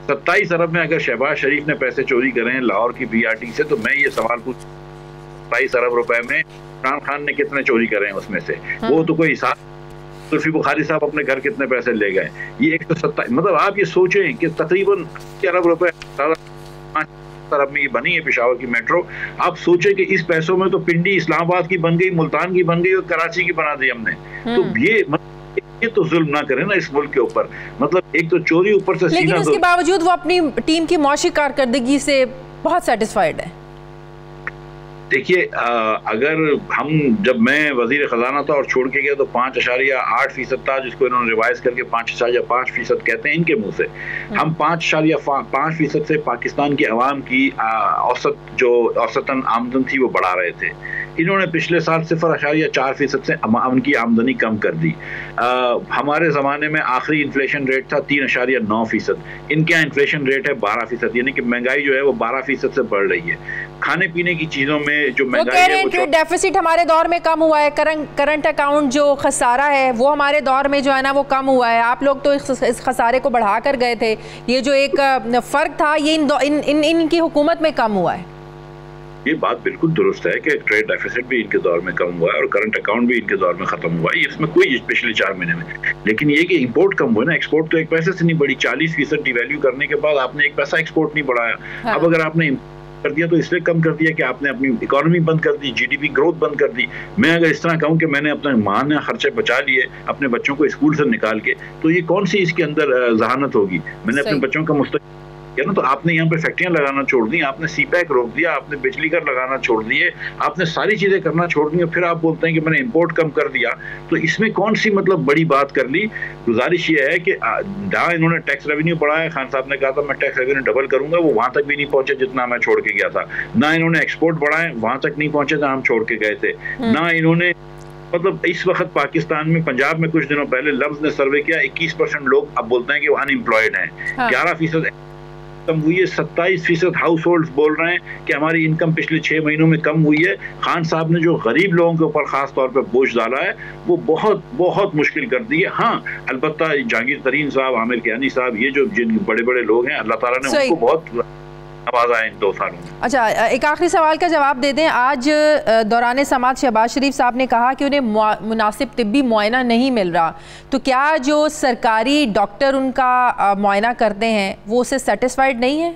S3: 27 अरब में अगर शहबाज शरीफ ने पैसे चोरी करे लाहौर की BRT से, तो मैं ये सवाल पूछ, 27 अरब रुपए में इमरान खान ने कितने चोरी करे हैं उसमें से? वो तो कोई हिसाब। जुल्फी बुखारी साहब अपने घर कितने पैसे ले गए? ये 127, मतलब आप ये सोचें कि तकरीबन अरब रुपए, 5 अरब में ये बनी है पेशावर की मेट्रो। आप सोचें कि इस पैसों में तो पिंडी इस्लामाबाद की बन गई, मुल्तान की बन गई और कराची की बना दी हमने। तो ये तो जुल्म ना करें ना इस मुल्क के ऊपर, मतलब एक तो चोरी ऊपर से।
S1: लेकिन उसके बावजूद वो अपनी टीम की मौशी कारकर्दगी से बहुत सेटिस्फाइड है।
S3: देखिए, अगर जब मैं वजीर खजाना था और छोड़ के गया तो 5.8% था, जिसको इन्होंने रिवाइज करके 5.5% कहते हैं इनके मुंह से। हम 5.5% से पाकिस्तान की अवाम की औसतन आमदन थी वो बढ़ा रहे थे। इन्होंने पिछले साल 0.4% से उनकी आमदनी कम कर दी। हमारे ज़माने में आखिरी इन्फ्लेशन रेट था 3.9%, इनके यहाँ इन्फ्लेशन रेट है 12%, यानी कि महंगाई जो है वो 12% से बढ़ रही है। खाने पीने की चीज़ों में जो महंगाई है वो
S1: ट्रेड डेफिसिट हमारे दौर में कम हुआ है, करंट अकाउंट जो खसारा है वो हमारे दौर में जो है ना वो कम हुआ है। आप लोग तो इस खसारे को बढ़ा कर गए थे, ये जो एक फ़र्क था ये इनकी हुकूमत में कम हुआ है।
S3: ये बात बिल्कुल दुरुस्त है कि ट्रेड डेफिसिट भी इनके दौर में कम हुआ है और करंट अकाउंट भी इनके दौर में खत्म हुआ है, इसमें कोई पिछले 4 महीने में। लेकिन ये कि इंपोर्ट कम हुआ है ना, एक्सपोर्ट तो 1 पैसे से नहीं बढ़ी। 40% डिवैल्यू करने के बाद आपने 1 पैसा एक्सपोर्ट नहीं बढ़ाया।
S1: हाँ।
S3: अब अगर आपने कर दिया तो इसलिए कम कर दिया कि आपने अपनी इकोनॉमी बंद कर दी, जीडीपी ग्रोथ बंद कर दी। मैं अगर इस तरह कहूँ कि मैंने अपने माहाना खर्चे बचा लिए अपने बच्चों को स्कूल से निकाल के, तो ये कौन सी इसके अंदर जहानत होगी? मैंने अपने बच्चों का मुस्तकबिल ना, तो आपने यहाँ पे फैक्ट्रियां लगाना छोड़ दी, आपने सीपैक रोक दिया, आपने बिजली घर लगाना छोड़ दिए, आपने सारी चीजें करना छोड़ दी, फिर आप बोलते हैं कि मैंने इंपोर्ट कम कर दिया। तो इसमें कौन सी मतलब बड़ी बात कर ली? गुजारिश ये है कि जहाँ इन्होंने टैक्स रेवेन्यू बढ़ाया, खान साहब ने कहा था मैं टैक्स रेवेन्यू डबल करूंगा, वो वहां तक भी नहीं पहुंचे जितना मैं छोड़ के गया था। ना इन्होंने एक्सपोर्ट बढ़ाए, वहां तक नहीं पहुंचे जहाँ हम छोड़ के गए थे। ना इन्होंने मतलब इस वक्त पाकिस्तान में, पंजाब में कुछ दिनों पहले लफ्ज ने सर्वे किया, 21% लोग अब बोलते हैं कि वो अनएम्प्लॉयड हैं। 11% कम हुई है, 27% हाउस होल्ड बोल रहे हैं कि हमारी इनकम पिछले 6 महीनों में कम हुई है। खान साहब ने जो गरीब लोगों के ऊपर खास तौर पर बोझ डाला है वो बहुत बहुत मुश्किल कर दी है। हाँ, अलबत्ता जहांगीर तरीन साहब, आमिर कियानी साहब, ये जो जिन बड़े बड़े लोग हैं, अल्लाह ताला ने उनको बहुत नवाजा है इन 2 सालों में।
S1: अच्छा, एक आखिरी सवाल का जवाब दे दें। आज दौरान समात शहबाज शरीफ साहब ने कहा कि उन्हें मुनासिब तिब्बी मुआयना नहीं मिल रहा, तो क्या जो सरकारी डॉक्टर उनका मुआयना करते हैं वो उससे सेटिस्फाइड नहीं है?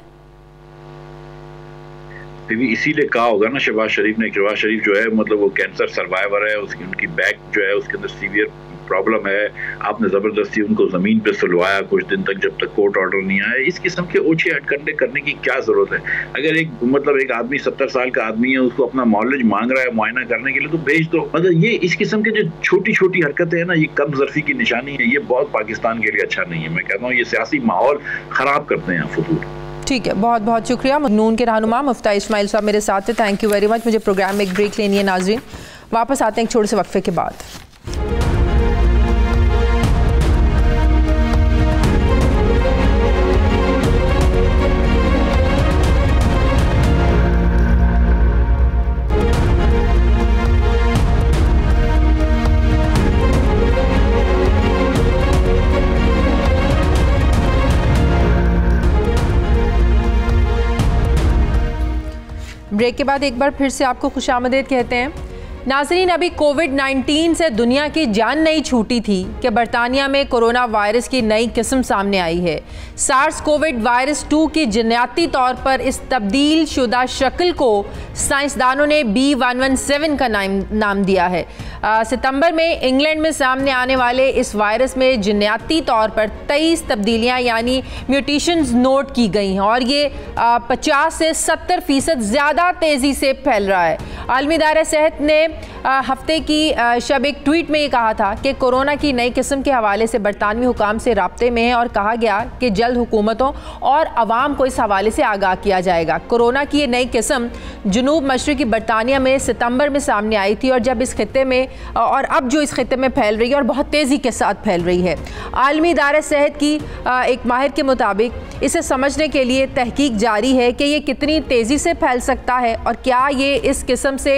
S3: इसीलिए कहा होगा ना शहबाज शरीफ ने। शहबाज शरीफ जो है मतलब वो कैंसर सर्वाइवर है, उसकी उनकी बैक जो है उसके अंदर सीवियर प्रॉब्लम है। आपने जबरदस्ती उनको जमीन पे सुलवाया कुछ दिन तक जब तक कोर्ट ऑर्डर नहीं आया। इस किस्म के ओछे हटकंडे करने की क्या जरूरत है? अगर एक आदमी 70 साल का आदमी है, उसको अपना मौलज मांग रहा है मुआयना करने के लिए, तो भेज दो। मतलब ये इस किस्म के जो छोटी छोटी हरकतें हैं ना, ये कम ज़र्फी की निशानी है। ये बहुत पाकिस्तान के लिए अच्छा नहीं है। मैं कहता हूँ ये सियासी माहौल खराब करते हैं फजूल।
S1: ठीक है, बहुत बहुत शुक्रिया। नून के रहनुमा मुफ्ती इस्माइल साहब मेरे साथ थे, थैंक यू वेरी मच। मुझे प्रोग्राम में एक ब्रेक लेनी है नाज़रीन, वापस आते हैं एक छोटे से वक्फे के बाद। ब्रेक के बाद एक बार फिर से आपको खुशामदीद कहते हैं। नाज़रीन, अभी कोविड-19 से दुनिया की जान नहीं छूटी थी कि बरतानिया में कोरोना वायरस की नई किस्म सामने आई है। सार्स कोविड वायरस 2 की जिन्याती तौर पर इस तब्दील शुदा शक्ल को साइंसदानों ने B117 का नाम दिया है। सितंबर में इंग्लैंड में सामने आने वाले इस वायरस में जिन्याती तौर पर 23 तब्दीलियाँ यानी म्यूटेशंस नोट की गई हैं और ये 50 से 70% ज़्यादा तेज़ी से फैल रहा है। आलमी इदारा सेहत ने हफ्ते की शब एक ट्वीट में ये कहा था कि कोरोना की नई किस्म के हवाले से बरतानवी हुकाम से राब्ते में है और कहा गया कि जल्द हुकूमतों और अवाम को इस हवाले से आगाह किया जाएगा। कोरोना की ये नई किस्म जनूब मशरक़ी बरतानिया में सितंबर में सामने आई थी और जब इस खित्ते में और अब जो इस खित्ते में फैल रही है और बहुत तेज़ी के साथ फैल रही है। आलमी इदारा सेहत की एक माहिर के मुताबिक इसे समझने के लिए तहकीक जारी है कि ये कितनी तेज़ी से फैल सकता है और क्या ये इस किस्म से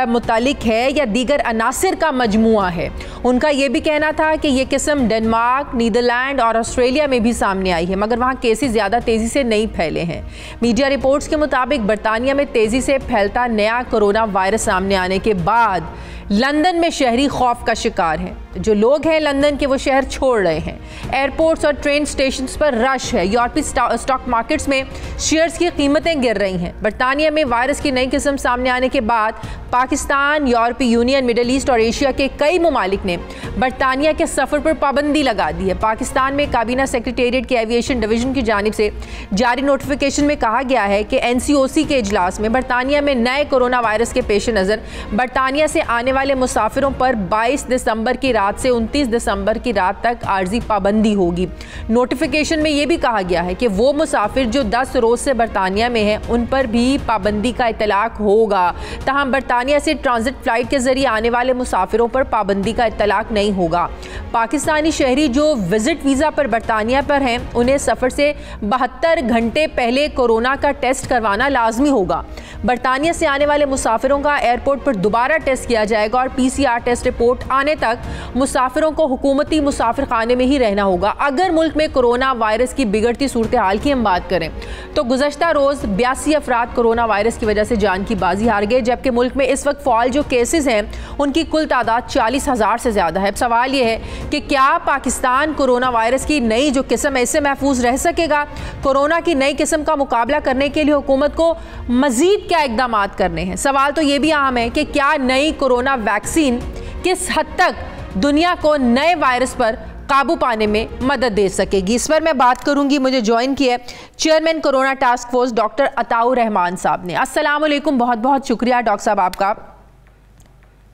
S1: मुतालिक है या दीगर अनासिर का मजमुआ है। उनका ये भी कहना था कि ये किस्म डेनमार्क, नीदरलैंड और ऑस्ट्रेलिया में भी सामने आई है, मगर वहाँ केसेस ज़्यादा तेज़ी से नहीं फैले हैं। मीडिया रिपोर्ट्स के मुताबिक बरतानिया में तेज़ी से फैलता नया कोरोना वायरस सामने आने के बाद लंदन में शहरी खौफ का शिकार हैं। जो लोग हैं लंदन के वो शहर छोड़ रहे हैं। एयरपोर्ट्स और ट्रेन स्टेशंस पर रश है। यूरोपीय स्टॉक मार्केट्स में शेयर्स की कीमतें गिर रही हैं। बरतानिया में वायरस की नई किस्म सामने आने के बाद पाकिस्तान, यूरोपीय यूनियन, मिडल ईस्ट और एशिया के कई ममालिक ने बरतानिया के सफ़र पर पाबंदी लगा दी है। पाकिस्तान में काबीना सेक्रेटेरिएट के एविएशन डिवीज़न की जानिब से जारी नोटिफिकेशन में कहा गया है कि NCOC के इजलास में बरतानिया में नए कोरोना वायरस के पेश नज़र बरतानिया से आने वाले मुसाफिरों पर 22 दिसंबर की रात से 29 दिसंबर की रात तक आर्जी पाबंदी होगी। नोटिफिकेशन में ये भी कहा गया है कि वो मुसाफिर जो 10 रोज़ से बरतानिया में हैं उन पर भी पाबंदी का इतलाक होगा। तहम बरतानिया से ट्रांजिट फ़्लाइट के ज़रिए आने वाले मुसाफिरों पर पाबंदी का इतलाक नहीं होगा। पाकिस्तानी शहरी जो विज़िट वीज़ा पर बरतानिया पर हैं उन्हें सफ़र से 72 घंटे पहले कोरोना का टेस्ट करवाना लाजमी होगा। बरतानिया से आने वाले मुसाफिरों का एयरपोर्ट पर दोबारा टेस्ट किया जाएगा और PCR टेस्ट रिपोर्ट आने तक मुसाफिरों को हुकूमती मुसाफिर खाने में ही रहना होगा। अगर मुल्क में कोरोना वायरस की बिगड़ती सूरत हाल की हम बात करें तो गुज़श्ता रोज़ 82 अफराद कोरोना वायरस की वजह से जान की बाजी हार गए, जबकि मुल्क में इस वक्त फ़ाल जो केसेस हैं उनकी कुल तादाद 40,000 से ज़्यादा है। सवाल ये है कि क्या पाकिस्तान कोरोना वायरस की नई जो किस्म है इससे महफूज रह सकेगा? कोरोना की नई किस्म का मुकाबला करने के लिए हुकूमत को मज़ीद क्या इक़दाम करने हैं? सवाल तो ये भी अहम है कि क्या नई कोरोना वैक्सीन किस हद तक दुनिया को नए वायरस पर काबू पाने में मदद दे सकेगी? इस पर मैं बात करूंगी। मुझे ज्वाइन किया chairman corona task force doctor Ataur Rahman साहब ने। अस्सलाम वालेकुम, बहुत बहुत शुक्रिया डॉक्टर साहब आपका।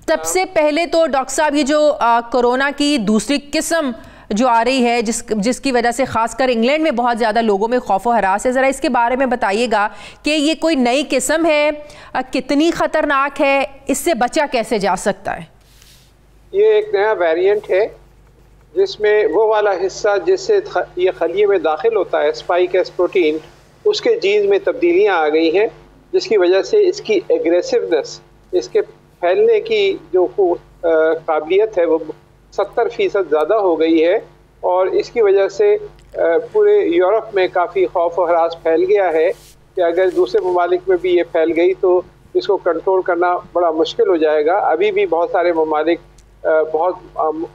S1: सबसे पहले तो डॉक्टर साहब ये जो कोरोना की दूसरी किस्म जो आ रही है जिसकी वजह से खासकर इंग्लैंड में बहुत ज़्यादा लोगों में खौफ व हरास है, ज़रा इसके बारे में बताइएगा कि ये कोई नई किस्म है, कितनी ख़तरनाक है, इससे बचा कैसे जा सकता है?
S4: ये एक नया वेरिएंट है जिसमें वो वाला हिस्सा जिससे ये खलिए में दाखिल होता है स्पाइक एस प्रोटीन, उसके जीन में तब्दीलियां आ गई हैं, जिसकी वजह से इसकी एग्रेसिवनेस, इसके फैलने की जो काबिलियत है वो 70% ज़्यादा हो गई है। और इसकी वजह से पूरे यूरोप में काफ़ी खौफ और हरास फैल गया है कि अगर दूसरे ममालिक में भी ये फैल गई तो इसको कंट्रोल करना बड़ा मुश्किल हो जाएगा। अभी भी बहुत सारे ममालिक बहुत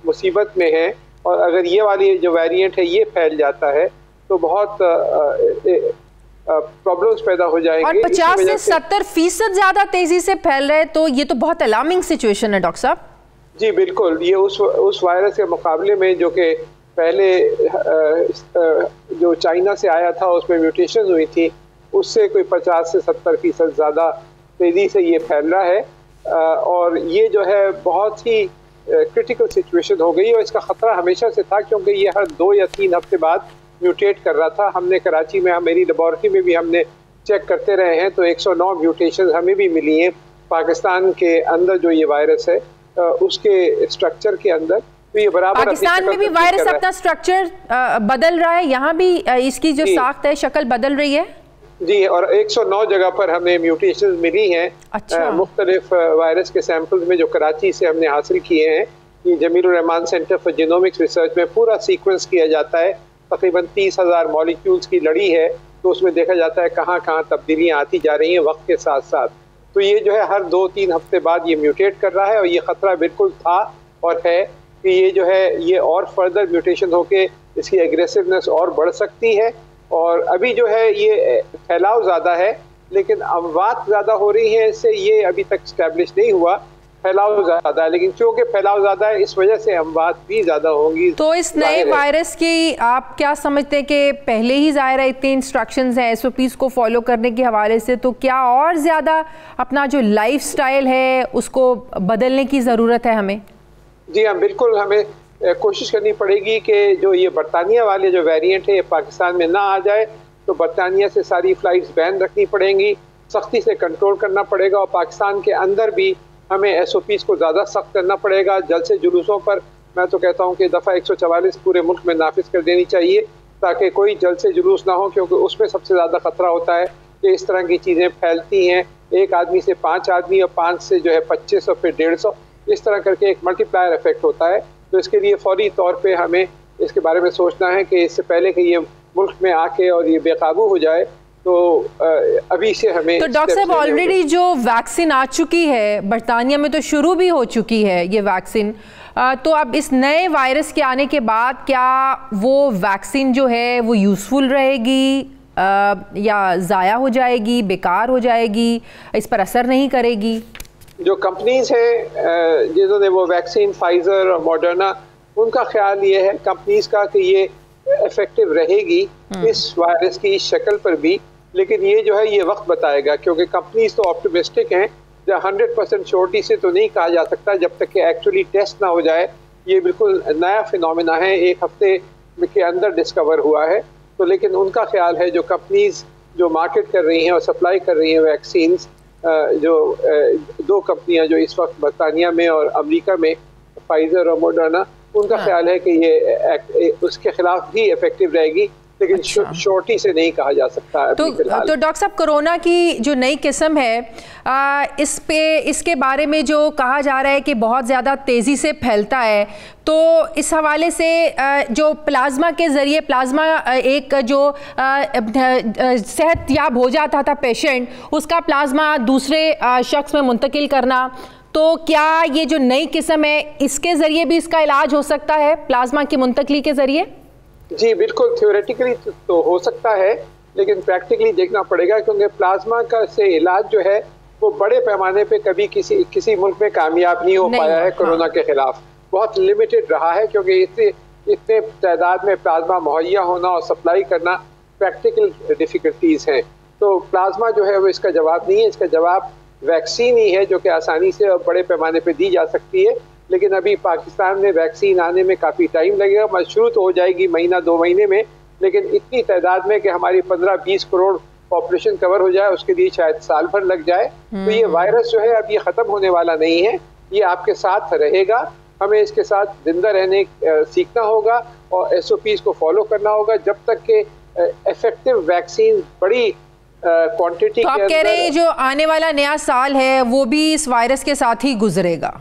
S4: मुसीबत में हैं और अगर ये वाली जो वेरिएंट है ये फैल जाता है तो बहुत प्रॉब्लम्स पैदा हो जाएंगे।
S1: और 50 से 70% ज़्यादा तेज़ी से फैल रहे, तो ये तो बहुत अलार्मिंग सिचुएशन है डॉक्टर साहब।
S4: जी बिल्कुल, ये उस वायरस के मुकाबले में जो कि पहले जो चाइना से आया था उसमें म्यूटेशन हुई थी, उससे कोई 50 से 70% ज़्यादा तेज़ी से ये फैल रहा है। और ये जो है बहुत ही क्रिटिकल सिचुएशन हो गई और इसका ख़तरा हमेशा से था क्योंकि ये हर 2 या 3 हफ्ते बाद म्यूटेट कर रहा था। हमने कराची में, मेरी लेबॉर्ट्री में भी हमने चेक करते रहे हैं तो 109 म्यूटेशन हमें भी मिली हैं पाकिस्तान के अंदर जो ये वायरस है उसके स्ट्रक्चर के अंदर। तो ये बराबर
S1: पाकिस्तान में भी वायरस अपना स्ट्रक्चर बदल रहा है, यहाँ भी इसकी जो साख्त है शक्ल बदल रही है।
S4: जी, और 109 जगह पर हमें म्यूटेशन मिली हैं। अच्छा। मुख्तलिफ वायरस के सैंपल्स में जो कराची से हमने हासिल किए हैं। ये Jamilur Rahman centre for genomics research में पूरा सीक्वेंस किया जाता है, तकरीबन 30,000 मॉलिक्यूल्स की लड़ी है, तो उसमें देखा जाता है कहाँ कहाँ तब्दीलियाँ आती जा रही हैं वक्त के साथ साथ। तो ये जो है हर 2-3 हफ्ते बाद ये म्यूटेट कर रहा है और ये ख़तरा बिल्कुल था और है कि ये जो है ये और फर्दर म्यूटेशन होके इसकी एग्रेसिवनेस और बढ़ सकती है। और अभी जो है ये फैलाव ज़्यादा है लेकिन अमवात ज़्यादा हो रही है, इससे ये अभी तक स्टैब्लिश नहीं हुआ। फैलाव ज़्यादा है लेकिन चूँकि फैलाव ज़्यादा है इस वजह से अमवात भी ज़्यादा होंगी।
S1: तो इस नए वायरस की आप क्या समझते हैं कि पहले ही ज़ाहिर है इतने इंस्ट्रक्शंस हैं SOPs को फॉलो करने के हवाले से, तो क्या और ज़्यादा अपना जो लाइफस्टाइल है उसको बदलने की ज़रूरत है हमें?
S4: जी हाँ बिल्कुल, हमें कोशिश करनी पड़ेगी कि जो ये बरतानिया वाले जो वेरिएंट है ये पाकिस्तान में ना आ जाए। तो बरतानिया से सारी फ़्लाइट्स बैन रखनी पड़ेंगी, सख्ती से कंट्रोल करना पड़ेगा और पाकिस्तान के अंदर भी हमें SOPs को ज़्यादा सख्त करना पड़ेगा। जलसे जुलूसों पर मैं तो कहता हूँ कि दफ़ा 144 पूरे मुल्क में नाफिज कर देनी चाहिए ताकि कोई जलसे जुलूस ना हो, क्योंकि उसमें सबसे ज़्यादा ख़तरा होता है कि इस तरह की चीज़ें फैलती हैं। एक आदमी से 5 आदमी और 5 से जो है 25 और फिर 150, इस तरह करके एक मल्टीप्लायर इफेक्ट होता है। तो इसके लिए फौरी तौर पे हमें इसके बारे में सोचना है कि इससे पहले कि ये मुल्क में आके और ये बेकाबू हो जाए तो अभी से हमें।
S1: तो डॉक्टर साहब ऑलरेडी जो वैक्सीन आ चुकी है बरतानिया में, तो शुरू भी हो चुकी है ये वैक्सीन, तो अब इस नए वायरस के आने के बाद क्या वो वैक्सीन जो है वो यूज़फुल रहेगी या ज़ाया हो जाएगी, बेकार हो जाएगी, इस पर असर नहीं करेगी?
S4: जो कंपनीज हैं जिन्होंने वो वैक्सीन फाइजर और मॉडर्ना, उनका ख्याल ये है कंपनीज का कि ये इफेक्टिव रहेगी इस वायरस की इस शक्ल पर भी, लेकिन ये जो है ये वक्त बताएगा क्योंकि कंपनीज तो ऑप्टिमिस्टिक हैं 100% श्योरिटी से तो नहीं कहा जा सकता जब तक कि एक्चुअली टेस्ट ना हो जाए। ये बिल्कुल नया फिनोमेना है, एक हफ्ते के अंदर डिस्कवर हुआ है। तो लेकिन उनका ख्याल है जो कंपनीज जो मार्केट कर रही हैं और सप्लाई कर रही हैं वैक्सीन्स, जो 2 कंपनियां जो इस वक्त बरतानिया में और अमेरिका में, फाइजर और मोडर्ना, उनका ख्याल है कि ये उसके खिलाफ भी इफेक्टिव रहेगी, लेकिन शॉर्टी से नहीं कहा जा सकता।
S1: तो डॉक्टर साहब, कोरोना की जो नई किस्म है इसके बारे में जो कहा जा रहा है कि बहुत ज़्यादा तेज़ी से फैलता है, तो इस हवाले से जो प्लाज्मा के ज़रिए एक जो सेहतयाब हो जाता था पेशेंट, उसका प्लाज्मा दूसरे शख्स में मुंतकिल करना, तो क्या ये जो नई किस्म है इसके ज़रिए भी इसका इलाज हो सकता है, प्लाज्मा की मुंतकली के ज़रिए?
S4: जी बिल्कुल, थ्योरेटिकली तो हो सकता है, लेकिन प्रैक्टिकली देखना पड़ेगा, क्योंकि प्लाज्मा का से इलाज जो है वो बड़े पैमाने पे कभी किसी मुल्क में कामयाब नहीं हो पाया है। कोरोना के खिलाफ बहुत लिमिटेड रहा है, क्योंकि इतने तादाद में प्लाज्मा मुहैया होना और सप्लाई करना प्रैक्टिकल डिफिकल्टीज हैं। तो प्लाज्मा जो है वो इसका जवाब नहीं है, इसका जवाब वैक्सीन ही है, जो कि आसानी से और बड़े पैमाने पे दी जा सकती है। लेकिन अभी पाकिस्तान में वैक्सीन आने में काफ़ी टाइम लगेगा, मशरूत तो हो जाएगी महीना 2 महीने में, लेकिन इतनी तादाद में कि हमारी 15-20 करोड़ पॉपुलेशन कवर हो जाए उसके लिए शायद साल भर लग जाए। तो ये वायरस जो है अब ये ख़त्म होने वाला नहीं है, ये आपके साथ रहेगा। हमें इसके साथ जिंदा रहने सीखना होगा और SOPs को फॉलो करना होगा जब तक के इफेक्टिव वैक्सीन बड़ी क्वांटिटी।
S1: तो आप कह रहे हैं जो आने वाला नया साल है वो भी इस वायरस के साथ ही गुजरेगा?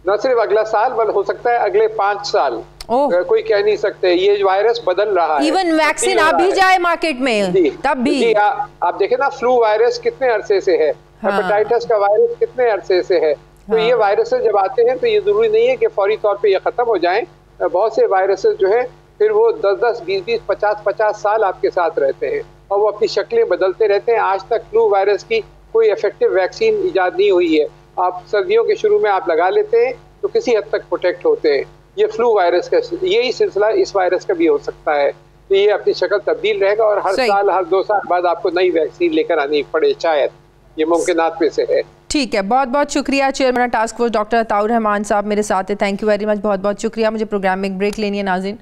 S4: न सिर्फ अगला साल बल्कि हो सकता है अगले 5 साल, कोई कह नहीं सकते। ये वायरस बदल रहा है,
S1: इवन वैक्सीन आ भी जाए मार्केट में तब भी।
S4: जी आप देखें ना, फ्लू वायरस कितने अरसे से है, हेपेटाइटिस का वायरस कितने अरसे से है। तो ये वायरसेस जब आते हैं तो ये जरूरी नहीं है कि फौरी तौर पे ये खत्म हो जाएं। बहुत से वायरसेस जो है फिर वो 10-10, 20-20, 50-50 साल आपके साथ रहते हैं और वो अपनी शक्लें बदलते रहते हैं। आज तक फ्लू वायरस की कोई इफेक्टिव वैक्सीन ईजाद नहीं हुई है। आप सर्दियों के शुरू में आप लगा लेते हैं तो किसी हद तक प्रोटेक्ट होते हैं। ये फ्लू वायरस का यही सिलसिला इस वायरस का भी हो सकता है। तो ये अपनी शक्ल तब्दील रहेगा और हर साल, हर 2 साल बाद आपको नई वैक्सीन लेकर आनी पड़े, शायद ये मुमकिनात में से है।
S1: ठीक है, बहुत बहुत शुक्रिया chairman task force doctor Ataur Rahman साहब मेरे साथ है। थैंक यू वेरी मच, बहुत बहुत शुक्रिया। मुझे प्रोग्राम में एक ब्रेक लेनी है नाज़रीन,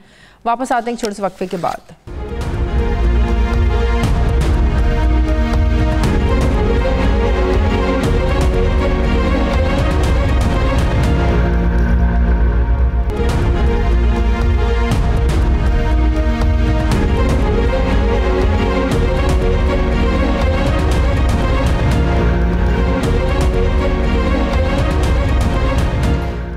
S1: वापस आते हैं छोटे से वक्फे के बाद।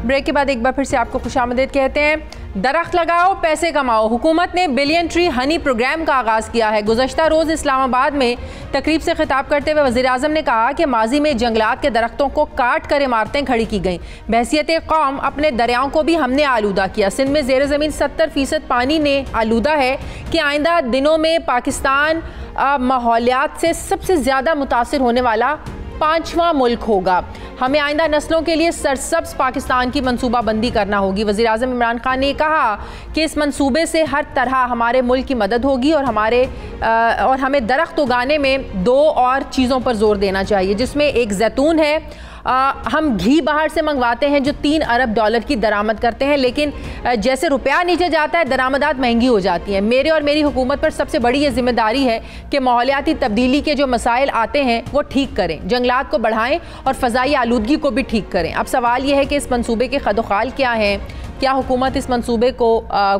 S1: ब्रेक के बाद एक बार फिर से आपको खुशामदीद कहते हैं। दरख्त लगाओ, पैसे कमाओ। हुकूमत ने बिलियन ट्री हनी प्रोग्राम का आगाज़ किया है। गुज़श्ता रोज़ इस्लामाबाद में तकरीब से खिताब करते हुए वज़ीर आज़म ने कहा कि माजी में जंगलात के दरख्तों को काट कर इमारतें खड़ी की गईं। बहैसियत कौम अपने दरियाओं को भी हमने आलूदा किया। सिंध में ज़ेर ज़मीन 70% पानी ने आलूदा है कि आइंदा दिनों में पाकिस्तान माहौलियात से सबसे ज़्यादा मुतासिर होने वाला 5वां मुल्क होगा। हमें आइंदा नस्लों के लिए सरसब्ज पाकिस्तान की मनसूबाबंदी करना होगी। वज़ीर आज़म इमरान खान ने कहा कि इस मंसूबे से हर तरह हमारे मुल्क की मदद होगी और हमें दरख्त उगाने में 2 और चीज़ों पर जोर देना चाहिए, जिसमें एक जैतून है। हम घी बाहर से मंगवाते हैं जो $3 अरब की दरामद करते हैं, लेकिन जैसे रुपया नीचे जाता है दरामदात महंगी हो जाती हैं। मेरे और मेरी हुकूमत पर सबसे बड़ी ये जिम्मेदारी है कि माहौलियाती तब्दीली के जो मसाइल आते हैं वो ठीक करें, जंगलात को बढ़ाएं और फ़ज़ाई आलूदगी को भी ठीक करें। अब सवाल ये है कि इस मंसूबे के खदोखाल क्या हैं, क्या हुकूमत इस मंसूबे को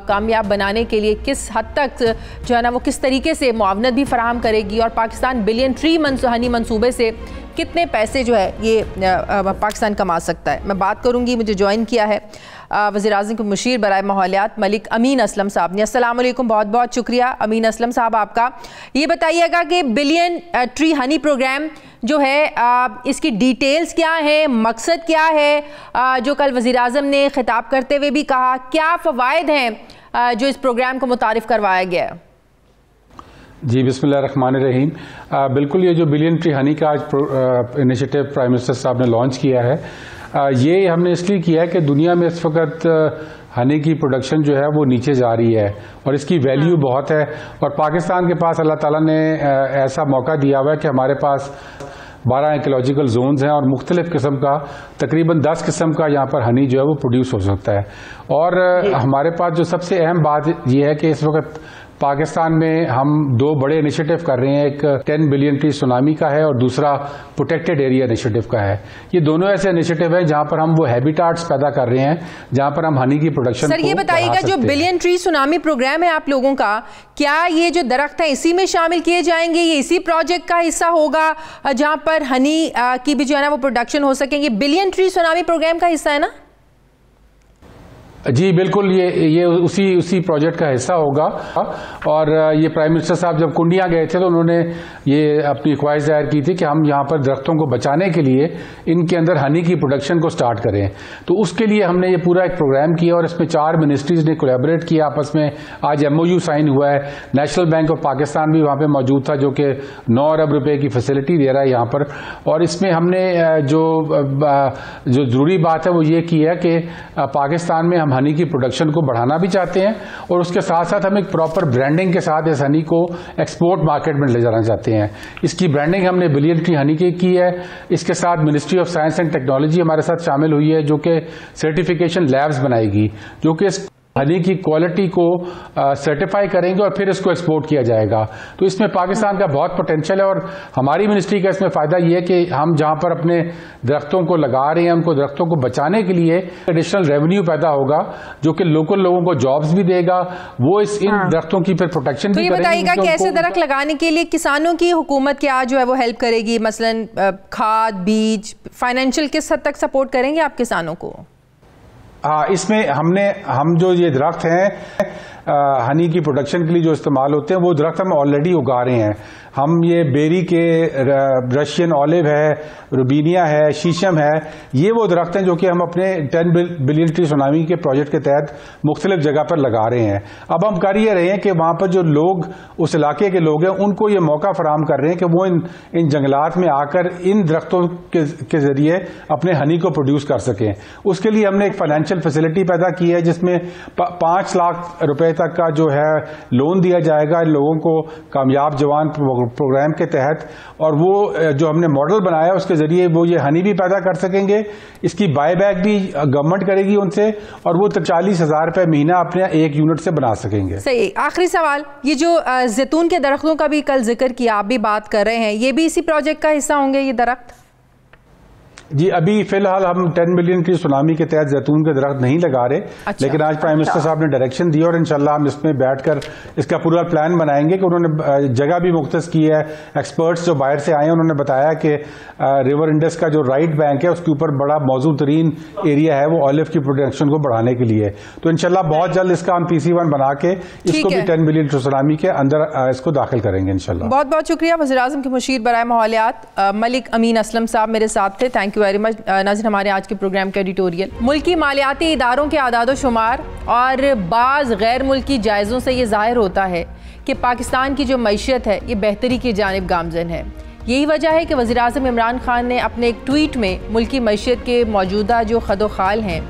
S1: कामयाब बनाने के लिए किस हद तक जो है ना वो किस तरीके से मुआवनत भी फराहम करेगी, और पाकिस्तान बिलियन ट्री हनी मंसूबे से कितने पैसे जो है ये पाकिस्तान कमा सकता है। मैं बात करूंगी, मुझे ज्वाइन किया है वज़ीर आज़म के मुशीर बराए माहौलियात मलिक अमीन असलम साहब ने। अस्सलाम वालेकुम, बहुत बहुत शुक्रिया अमीन असलम साहब आपका। ये बताइएगा कि बिलियन ट्री हनी प्रोग्राम जो है इसकी डिटेल्स क्या है, मकसद क्या है, जो कल वज़ीर आज़म ने खिताब करते हुए भी कहा, क्या फ़वाइद हैं जो इस प्रोग्राम को मुतारिफ़ करवाया गया है?
S5: जी बिस्मिल्लाहिर्रहमानिर्रहीम। बिल्कुल, ये जो बिलियन ट्री हनी का आज इनिशिएटिव प्राइम मिनिस्टर साहब ने लॉन्च किया है, ये हमने इसलिए किया है कि दुनिया में इस वक्त हनी की प्रोडक्शन जो है वो नीचे जा रही है और इसकी वैल्यू बहुत है, और पाकिस्तान के पास अल्लाह ताला ने ऐसा मौका दिया हुआ है कि हमारे पास 12 इकोलॉजिकल जोन्स हैं और मुख्तलिफ किस्म का तकरीबन 10 किस्म का यहाँ पर हनी जो है वो प्रोड्यूस हो सकता है। और हमारे पास जो सबसे अहम बात ये है कि इस वक्त पाकिस्तान में हम 2 बड़े इनिशिएटिव कर रहे हैं, एक 10 बिलियन ट्री सुनामी का है और दूसरा प्रोटेक्टेड एरिया इनिशिएटिव का है। ये दोनों ऐसे इनिशिएटिव हैं जहां पर हम वो हैबिटाट्स पैदा कर रहे हैं जहां पर हम हनी की प्रोडक्शन
S1: सर ये बताइएगा, जो बिलियन ट्री सुनामी प्रोग्राम है आप लोगों का, क्या ये जो दरख्त है इसी में शामिल किए जाएंगे, ये इसी प्रोजेक्ट का हिस्सा होगा जहां पर हनी की भी जो है ना वो प्रोडक्शन हो सकेंगे? बिलियन ट्री सुनामी प्रोग्राम का हिस्सा है ना?
S5: जी बिल्कुल, ये उसी प्रोजेक्ट का हिस्सा होगा। और ये प्राइम मिनिस्टर साहब जब कुंडिया गए थे तो उन्होंने ये अपनी ख्वाहिश जाहिर की थी कि हम यहाँ पर दरख्तों को बचाने के लिए इनके अंदर हनी की प्रोडक्शन को स्टार्ट करें। तो उसके लिए हमने ये पूरा एक प्रोग्राम किया और इसमें 4 मिनिस्ट्रीज ने कोलैबोरेट किया आपस में। आज MOU साइन हुआ है, नेशनल बैंक ऑफ पाकिस्तान भी वहाँ पर मौजूद था जो कि 9 अरब रुपए की फैसिलिटी दे रहा है यहाँ पर। और इसमें हमने जो जरूरी बात है वो ये की है कि पाकिस्तान में हम हनी की प्रोडक्शन को बढ़ाना भी चाहते हैं और उसके साथ साथ हम एक प्रॉपर ब्रांडिंग के साथ इस हनी को एक्सपोर्ट मार्केट में ले जाना चाहते हैं। इसकी ब्रांडिंग हमने बिलियन ट्री हनी की है। इसके साथ ministry of science and technology हमारे साथ शामिल हुई है जो कि सर्टिफिकेशन लैब्स बनाएगी जो कि हनी की क्वालिटी को सर्टिफाई करेंगे और फिर इसको एक्सपोर्ट किया जाएगा। तो इसमें पाकिस्तान का बहुत पोटेंशियल है और हमारी मिनिस्ट्री का इसमें फायदा ये है कि हम जहां पर अपने दरख्तों को लगा रहे हैं उनको दरख्तों को बचाने के लिए एडिशनल रेवेन्यू पैदा होगा जो कि लोकल लोगों को जॉब्स भी देगा, वो इन दरख्तों की फिर प्रोटेक्शन भी करेंगे।
S1: बताइएगा कि ऐसे दरख्त लगाने के लिए किसानों की हुकूमत क्या जो है वो हेल्प करेगी, मसलन खाद, बीज, फाइनेंशियल किस हद तक सपोर्ट करेंगे आप किसानों को?
S5: हाँ, इसमें हम जो ये दरख्त हैं हनी की प्रोडक्शन के लिए जो इस्तेमाल होते हैं वो दरख्त हम ऑलरेडी उगा रहे हैं। हम ये बेरी के रशियन ऑलिव है, रुबीनिया है, शीशम है, ये वो दरख्त हैं जो कि हम अपने 10 बिलियन ट्री सुनामी के प्रोजेक्ट के तहत मुख्तलिफ जगह पर लगा रहे हैं। अब हम कर ये रहे हैं कि वहाँ पर जो लोग उस इलाके के लोग हैं उनको ये मौका फराहम कर रहे हैं कि वो इन जंगलात में आकर इन दरख्तों के जरिए अपने हनी को प्रोड्यूस कर सकें। उसके लिए हमने एक फाइनेंशियल फैसिलिटी पैदा की है जिसमें 5 लाख रुपए तक का जो है लोन दिया जाएगा इन लोगों को कामयाब जवान प्रोग्राम के तहत। और वो जो हमने मॉडल बनाया उसके जरिए वो ये हनी भी पैदा कर सकेंगे। इसकी बायबैक भी गवर्नमेंट करेगी उनसे और वो 40,000 रुपए महीना अपने एक यूनिट से बना सकेंगे।
S1: सही। आखिरी सवाल, ये जो जैतून के दरख्तों का भी कल जिक्र किया, आप भी बात कर रहे हैं, ये भी इसी प्रोजेक्ट का हिस्सा होंगे ये दरख्त?
S5: जी अभी फिलहाल हम 10 बिलियन की सुनामी के तहत जैतून के दरख्त नहीं लगा रहे। अच्छा, लेकिन आज प्राइम मिनिस्टर साहब ने डायरेक्शन दी और इंशाल्लाह हम इसमें बैठकर इसका पूरा प्लान बनाएंगे कि उन्होंने जगह भी मुख्तस की है। एक्सपर्ट्स जो बाहर से आए उन्होंने बताया कि रिवर इंडस का जो राइट बैंक है उसके ऊपर बड़ा मौजूद तरीन एरिया है वो ऑलिव की प्रोडक्शन को बढ़ाने के लिए। तो इंशाल्लाह बहुत जल्द इसका हम PC1 बना के इसको भी 10 बिलियन सुनामी के अंदर इसको दाखिल करेंगे इंशाल्लाह।
S1: बहुत बहुत शुक्रिया। वज़ीर-ए-आज़म के मुशीर बराए माहौलियात मलिक अमीन असलम साहब मेरे साथ थे। Thank you very much. नाज़रीन, हमारे आज के प्रोग्राम के एडिटोरियल मुल्की मालियाती इदारों के आदादो शुमार और बाज़ गैर मुल्की जायज़ों से ये ज़ाहिर होता है कि पाकिस्तान की जो मईशत है ये बेहतरी की जानिब गामज़न है। यही वजह है कि वज़ीर-ए-आज़म इमरान खान ने अपने एक ट्वीट में मुल्की मईशत के मौजूदा जो खदोखाल हैं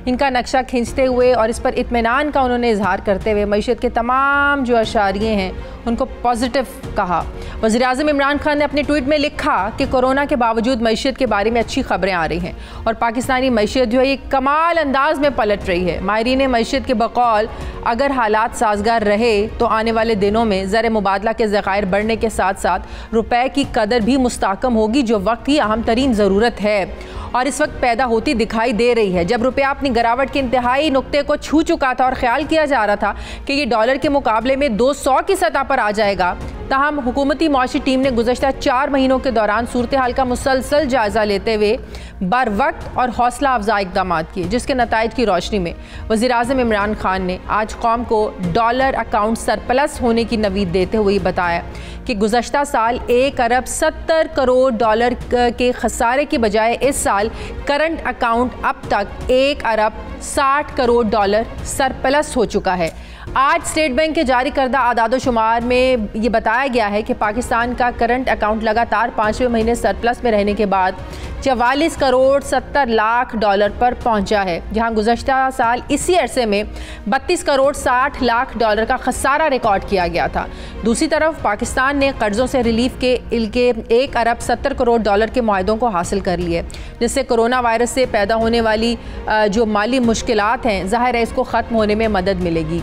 S1: इनका नक्शा खींचते हुए और इस पर इत्मीनान का उन्होंने इजहार करते हुए मईशत के तमाम जो अशारिये हैं उनको पॉजिटिव कहा। वज़ीर-ए-आज़म इमरान खान ने अपने ट्वीट में लिखा कि कोरोना के बावजूद मईशत के बारे में अच्छी खबरें आ रही हैं और पाकिस्तानी मईशत जो है ये कमाल अंदाज में पलट रही है। माहिरीन मईशत के बकौल अगर हालात साजगार रहे तो आने वाले दिनों में ज़र मुबादला के ज़खायर बढ़ने के साथ साथ रुपए की कदर भी मुस्तहकम होगी जो वक्त की अहम तरीन ज़रूरत है और इस वक्त पैदा होती दिखाई दे रही है। जब रुपया अपनी गिरावट के इंतहाई नुक्ते को छू चुका था और ख्याल किया जा रहा था कि ये डॉलर के मुकाबले में 200 की सतह पर आ जाएगा, ताहम हुकूमती मुआशी टीम ने गुज़श्ता 4 महीनों के दौरान सूरत हाल का मुसलसल जायज़ा लेते हुए बर वक्त और हौसला अफजा इक़दाम किए, जिसके नताइज की रोशनी में वज़ीर-ए-आज़म इमरान खान ने आज कौम को डॉलर अकाउंट सरप्लस होने की नवीद देते हुए बताया कि गुज़श्ता साल 1 अरब 70 करोड़ डॉलर के खसारे की बजाय इस साल करंट अकाउंट अब तक 1 अरब 60 करोड़ डॉलर सरप्लस हो चुका है। आज स्टेट बैंक के जारी करदा आदादोशुमार में ये बताया गया है कि पाकिस्तान का करंट अकाउंट लगातार 5वें महीने सरप्लस में रहने के बाद 44 करोड़ 70 लाख डॉलर पर पहुंचा है, जहां गुज़श्ता साल इसी अरसे में 32 करोड़ 60 लाख डॉलर का खसारा रिकॉर्ड किया गया था। दूसरी तरफ पाकिस्तान ने कर्ज़ों से रिलीफ के 1 अरब 70 करोड़ डॉलर के मुआहदों को हासिल कर लिए, जिससे कोरोना वायरस से पैदा होने वाली जो माली मुश्किलात हैं, ज़ाहिर है इसको ख़त्म होने में मदद मिलेगी।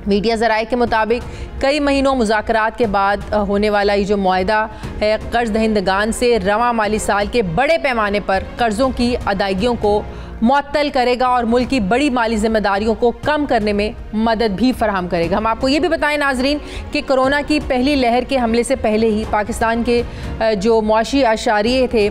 S1: मीडिया ज़राए के मुताबिक कई महीनों मुज़ाकरात के बाद होने वाला ये जो मुआहदा है कर्ज दहिंदगान से रवां माली साल के बड़े पैमाने पर कर्ज़ों की अदायगियों को मुअत्तल करेगा और मुल्क की बड़ी माली जिम्मेदारियों को कम करने में मदद भी फराहम करेगा। हम आपको ये भी बताएं नाजरीन कि कोरोना की पहली लहर के हमले से पहले ही पाकिस्तान के जो मुआशी आशारिये थे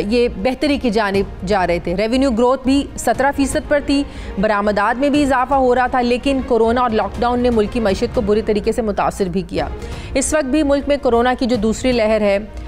S1: ये बेहतरी की जानिब जा रहे थे। रेवेन्यू ग्रोथ भी 17% पर थी, बरामदात में भी इजाफा हो रहा था, लेकिन कोरोना और लॉकडाउन ने मुल्क की मईशत को बुरी तरीके से मुतासिर भी किया। इस वक्त भी मुल्क में कोरोना की जो दूसरी लहर है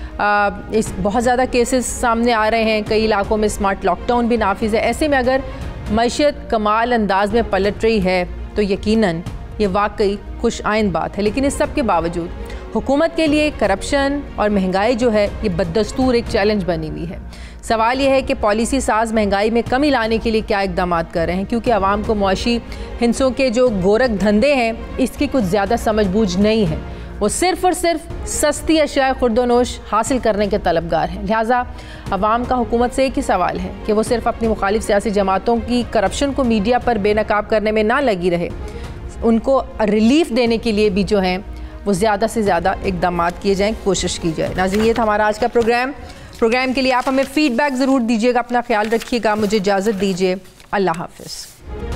S1: इस बहुत ज़्यादा केसेस सामने आ रहे हैं, कई इलाकों में स्मार्ट लॉकडाउन भी नाफिज है। ऐसे में अगर मईशत कमाल अंदाज में पलट रही है तो यकीनन ये वाकई खुश आइंद बात है, लेकिन इस सब के बावजूद हुकूमत के लिए करप्शन और महंगाई जो है ये बदस्तूर एक चैलेंज बनी हुई है। सवाल ये है कि पॉलिसी साज महंगाई में कमी लाने के लिए क्या इकदाम कर रहे हैं, क्योंकि आवाम को मुआशी हिंसों के जो गोरख धंधे हैं इसकी कुछ ज़्यादा समझ बूझ नहीं है। वो सिर्फ़ और सिर्फ सस्ती अशिया खुर्दोनोश हासिल करने के तलबगार हैं। लिहाजा अवाम का हुकूमत से एक ही सवाल है कि वो सिर्फ अपनी मुखालिफ सियासी जमातों की करप्शन को मीडिया पर बेनकाब करने में ना लगी रहे, उनको रिलीफ देने के लिए भी जो हैं वो ज़्यादा से ज़्यादा इकदाम किए जाएँ, कोशिश की जाए। नाज़रीन, ये था हमारा आज का प्रोग्राम के लिए आप हमें फ़ीडबैक ज़रूर दीजिएगा। अपना ख्याल रखिएगा, मुझे इजाज़त दीजिए। अल्लाह हाफ़िज़।